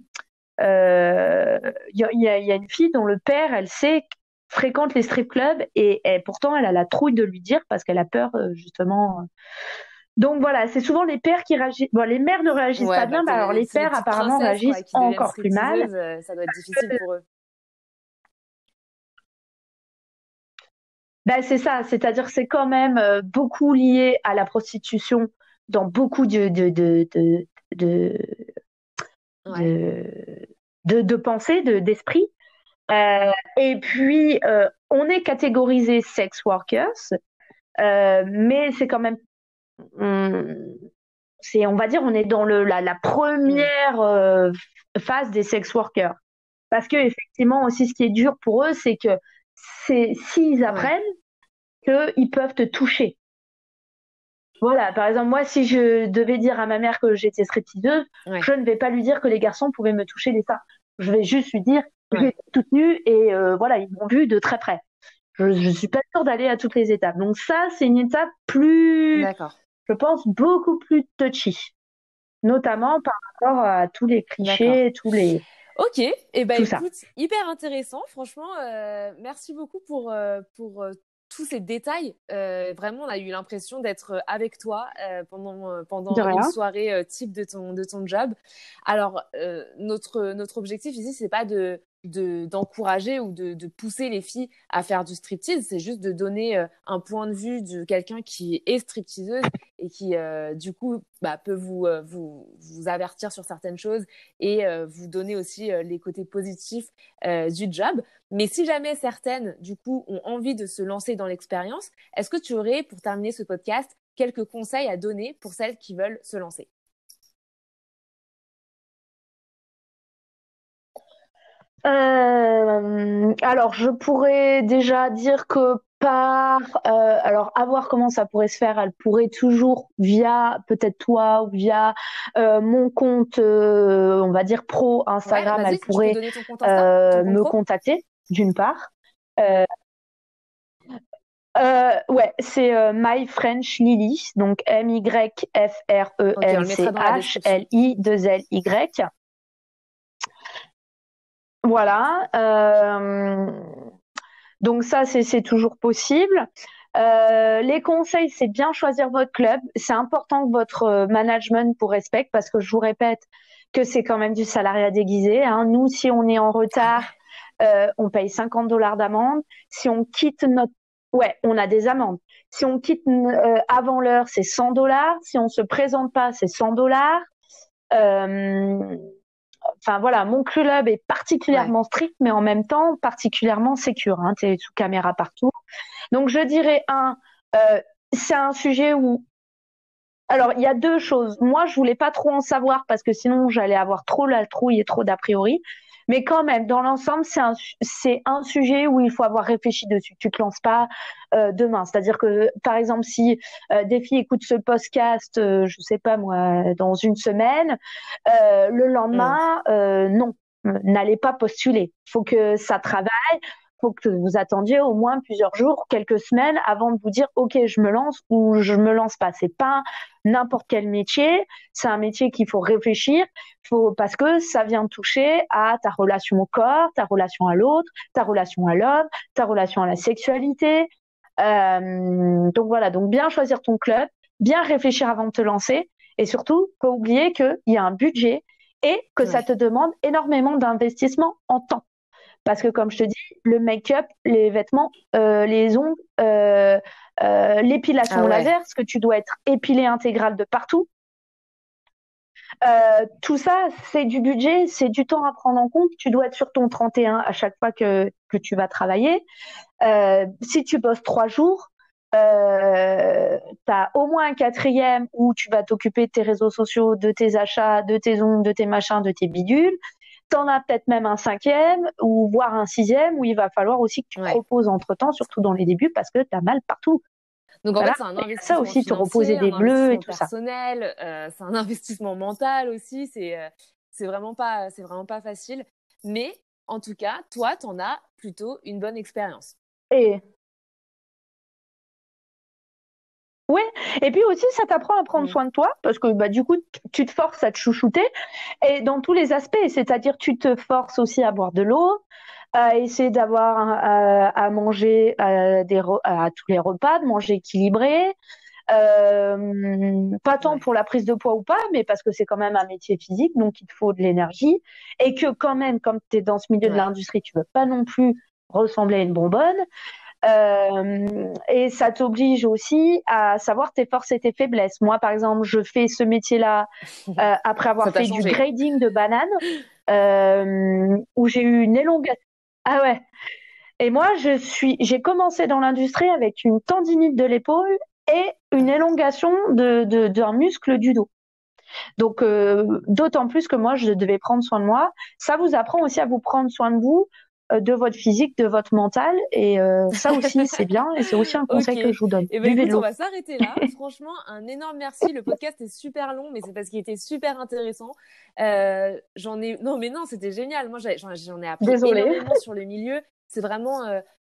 y a une fille dont le père, elle sait, fréquente les strip clubs et pourtant elle a la trouille de lui dire parce qu'elle a peur justement. Donc voilà, c'est souvent les pères qui réagissent. Bon, les mères ne réagissent
Ouais,
pas
bah
bien, bah alors les
c'est les
pères
petites
apparemment
princesses quoi
réagissent
qui deviennent
encore plus mal.
stripteaseuses, ça doit être difficile pour eux.
Ben, c'est ça, c'est-à-dire que c'est quand même beaucoup lié à la prostitution dans beaucoup de,
Ouais.
de, de pensée, d'esprit. Et puis, on est catégorisé sex workers, mais c'est quand même, on, on va dire, on est dans la
Mm.
première phase des sex workers. Parce que effectivement aussi, ce qui est dur pour eux, c'est que s'ils
Ouais.
apprennent qu'ils peuvent te toucher. Voilà, par exemple, moi, si je devais dire à ma mère que j'étais stripteaseuse,
Ouais.
je ne vais pas lui dire que les garçons pouvaient me toucher les seins. Je vais juste lui dire que
Ouais.
j'étais toute nue et voilà, ils m'ont vue de très près. Je suis pas sûre d'aller à toutes les étapes. Donc ça, c'est une étape plus,
D'accord.
je pense, beaucoup plus touchy, notamment par rapport à tous les
D'accord.
clichés,
Ok, et ben
tout ça.
écoute, hyper intéressant. Franchement, merci beaucoup pour tous ces détails. Vraiment, on a eu l'impression d'être avec toi
De
pendant une
rien.
soirée type de ton job. Alors, notre objectif ici, c'est pas d'encourager ou de pousser les filles à faire du striptease, c'est juste de donner un point de vue de quelqu'un qui est stripteaseuse et qui, du coup, bah, peut vous avertir sur certaines choses et vous donner aussi les côtés positifs du job. Mais si jamais certaines, du coup, ont envie de se lancer dans l'expérience, est-ce que tu aurais, pour terminer ce podcast, quelques conseils à donner pour celles qui veulent se lancer?
Alors, je pourrais déjà dire que alors à voir comment ça pourrait se faire, elle pourrait toujours via peut-être toi ou via mon compte, on va dire pro
Ouais,
Instagram, elle
vas-y, tu peux
pourrait
donner ton compte Insta, ton compte
me
pro?
contacter d'une part. Euh, ouais, c'est My French Lily, donc
Ok, on le mettra dans la description.
MYFRENCHLY. Voilà. Donc ça, c'est toujours possible. Les conseils, c'est bien choisir votre club. C'est important que votre management vous respecte parce que je vous répète que c'est quand même du salariat déguisé. Hein. Nous, si on est en
Ah
retard,
ouais?
on paye $50 d'amende. Si on quitte notre... Ouais, on a des amendes. Si on quitte avant l'heure, c'est $100. Si on se présente pas, c'est $100. Euh, Enfin voilà, mon club est
Ouais.
particulièrement strict, mais en même temps particulièrement sécure. Hein, tu es sous caméra partout. Donc je dirais c'est un sujet où alors il y a deux choses. Moi je voulais pas trop en savoir parce que sinon j'allais avoir trop la trouille et trop d'a priori. Mais quand même, dans l'ensemble, c'est un sujet où il faut avoir réfléchi dessus. Tu te lances pas demain. C'est-à-dire que, par exemple, si des filles écoutent ce podcast, je sais pas moi, dans une semaine, le
Mm.
lendemain, non, n'allez pas postuler. Il faut que ça travaille, faut que vous attendiez au moins plusieurs jours, quelques semaines avant de vous dire ok je me lance ou je me lance pas. C'est pas n'importe quel métier, c'est un métier qu'il faut réfléchir, parce que ça vient toucher à ta relation au corps, ta relation à l'autre, ta relation à l'homme, ta relation à la sexualité. Donc voilà, donc bien choisir ton club, bien réfléchir avant de te lancer et surtout pas oublier qu'il y a un budget et que ça
Ouais.
te demande énormément d'investissement en temps. Parce que comme je te dis, le make-up, les vêtements, les ongles, l'épilation
Ah ouais.
laser, parce que tu dois être épilé intégral de partout. Tout ça, c'est du budget, c'est du temps à prendre en compte. Tu dois être sur ton 31 à chaque fois que tu vas travailler. Si tu bosses 3 jours, tu as au moins un quatrième où tu vas t'occuper de tes réseaux sociaux, de tes achats, de tes ongles, de tes machins, de tes bidules. T'en as peut-être même un cinquième ou voire un sixième où il va falloir aussi que tu te
Ouais.
reposes entre-temps, surtout dans les débuts, parce que tu as mal partout.
Donc en
Voilà.
fait, c'est un
Et ça
investissement
aussi, te reposer
financier,
des
un
bleus et
investissement
tout ça.
personnel, c'est un investissement mental aussi. C'est vraiment pas facile. Mais en tout cas, toi, t'en as plutôt une bonne expérience.
Et Ouais, et puis aussi, ça t'apprend à prendre soin de toi, parce que bah, du coup, tu te forces à te chouchouter, et dans tous les aspects, c'est-à-dire tu te forces aussi à boire de l'eau, à essayer à manger à tous les repas, de manger équilibré, pas tant
Ouais.
pour la prise de poids ou pas, mais parce que c'est quand même un métier physique, donc il te faut de l'énergie, et que quand même, comme tu es dans ce milieu de
Ouais.
l'industrie, tu veux pas non plus ressembler à une bonbonne. Et ça t'oblige aussi à savoir tes forces et tes faiblesses. Moi, par exemple, je fais ce métier-là après
Ça
avoir
t'a
fait du
changé.
grading de bananes, où j'ai eu une élongation. Ah ouais. Et moi, j'ai commencé dans l'industrie avec une tendinite de l'épaule et une élongation d'un muscle du dos. Donc, d'autant plus que moi, je devais prendre soin de moi. Ça vous apprend aussi à vous prendre soin de vous, de votre physique, de votre mental. Et ça aussi, c'est bien. Et c'est aussi un
Ok.
conseil que je vous donne.
Eh ben
Buvez de
écoute, on
l'eau.
va s'arrêter là. Franchement, un énorme merci. Le podcast est super long, mais c'est parce qu'il était super intéressant. Non, mais non, c'était génial. Moi, j'en ai appris
Désolée.
énormément sur le milieu. C'est vraiment,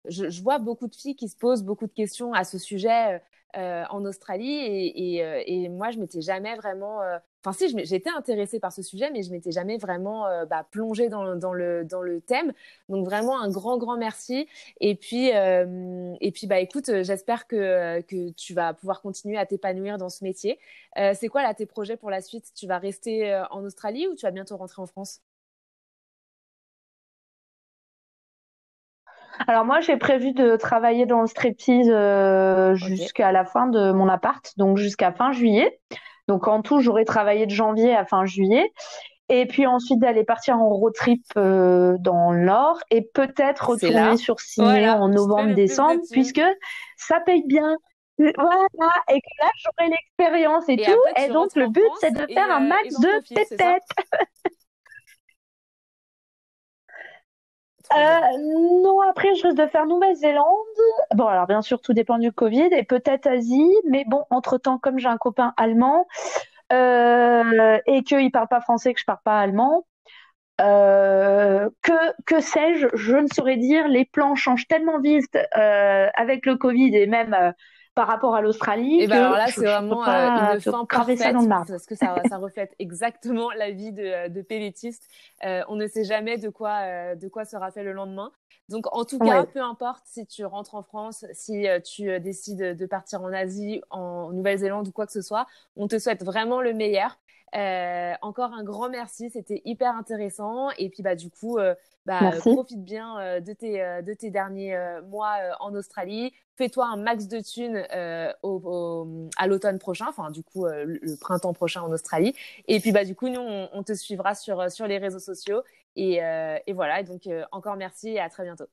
je vois beaucoup de filles qui se posent beaucoup de questions à ce sujet en Australie, et moi, je m'étais jamais vraiment. Enfin, si, j'étais intéressée par ce sujet, mais je m'étais jamais vraiment plongée dans le thème. Donc vraiment un grand, grand merci. Et puis bah écoute, j'espère que tu vas pouvoir continuer à t'épanouir dans ce métier. C'est quoi là tes projets pour la suite? Tu vas rester en Australie ou tu vas bientôt rentrer en France?
Alors moi, j'ai prévu de travailler dans le striptease
Ok,
jusqu'à la fin de mon appart, donc jusqu'à fin juillet. Donc en tout, j'aurai travaillé de janvier à fin juillet. Et puis ensuite d'aller partir en road trip dans le Nord et peut-être
c'est
retourner
là.
sur Sydney
Voilà,
en
tu te fais le plus de
novembre-décembre
thunes.
puisque ça paye bien. Voilà, et que là j'aurai l'expérience et
Et
tout.
après,
Et
tu
donc
rentres
le
en
but c'est
France
de faire un
et
max
t'en
de
profites, c'est ça?
pépettes.
Trop bien.
Non, après je risque de faire Nouvelle-Zélande. Bon alors bien sûr tout dépend du Covid et peut-être Asie, mais bon entre-temps comme j'ai un copain allemand et qu'il parle pas français, que je parle pas allemand. Que sais-je, je ne saurais dire. Les plans changent tellement vite avec le Covid et même par rapport à l'Australie
Et ben alors
que
là,
je
c'est
ne peux
vraiment
pas
une
te
fin
graver ça dans le
parfaite
marbre.
parce que ça reflète exactement la vie de PVTiste. On ne sait jamais de quoi sera fait le lendemain. Donc en tout cas,
Ouais,
peu importe si tu rentres en France, si tu décides de partir en Asie, en Nouvelle-Zélande ou quoi que ce soit, on te souhaite vraiment le meilleur. Encore un grand merci, c'était hyper intéressant. Et puis bah du coup,
merci.
profite bien de tes derniers mois en Australie. Fais-toi un max de thunes à l'automne prochain, enfin du coup le printemps prochain en Australie. Et puis bah du coup nous on te suivra sur les réseaux sociaux et voilà. Et donc encore merci et à très bientôt.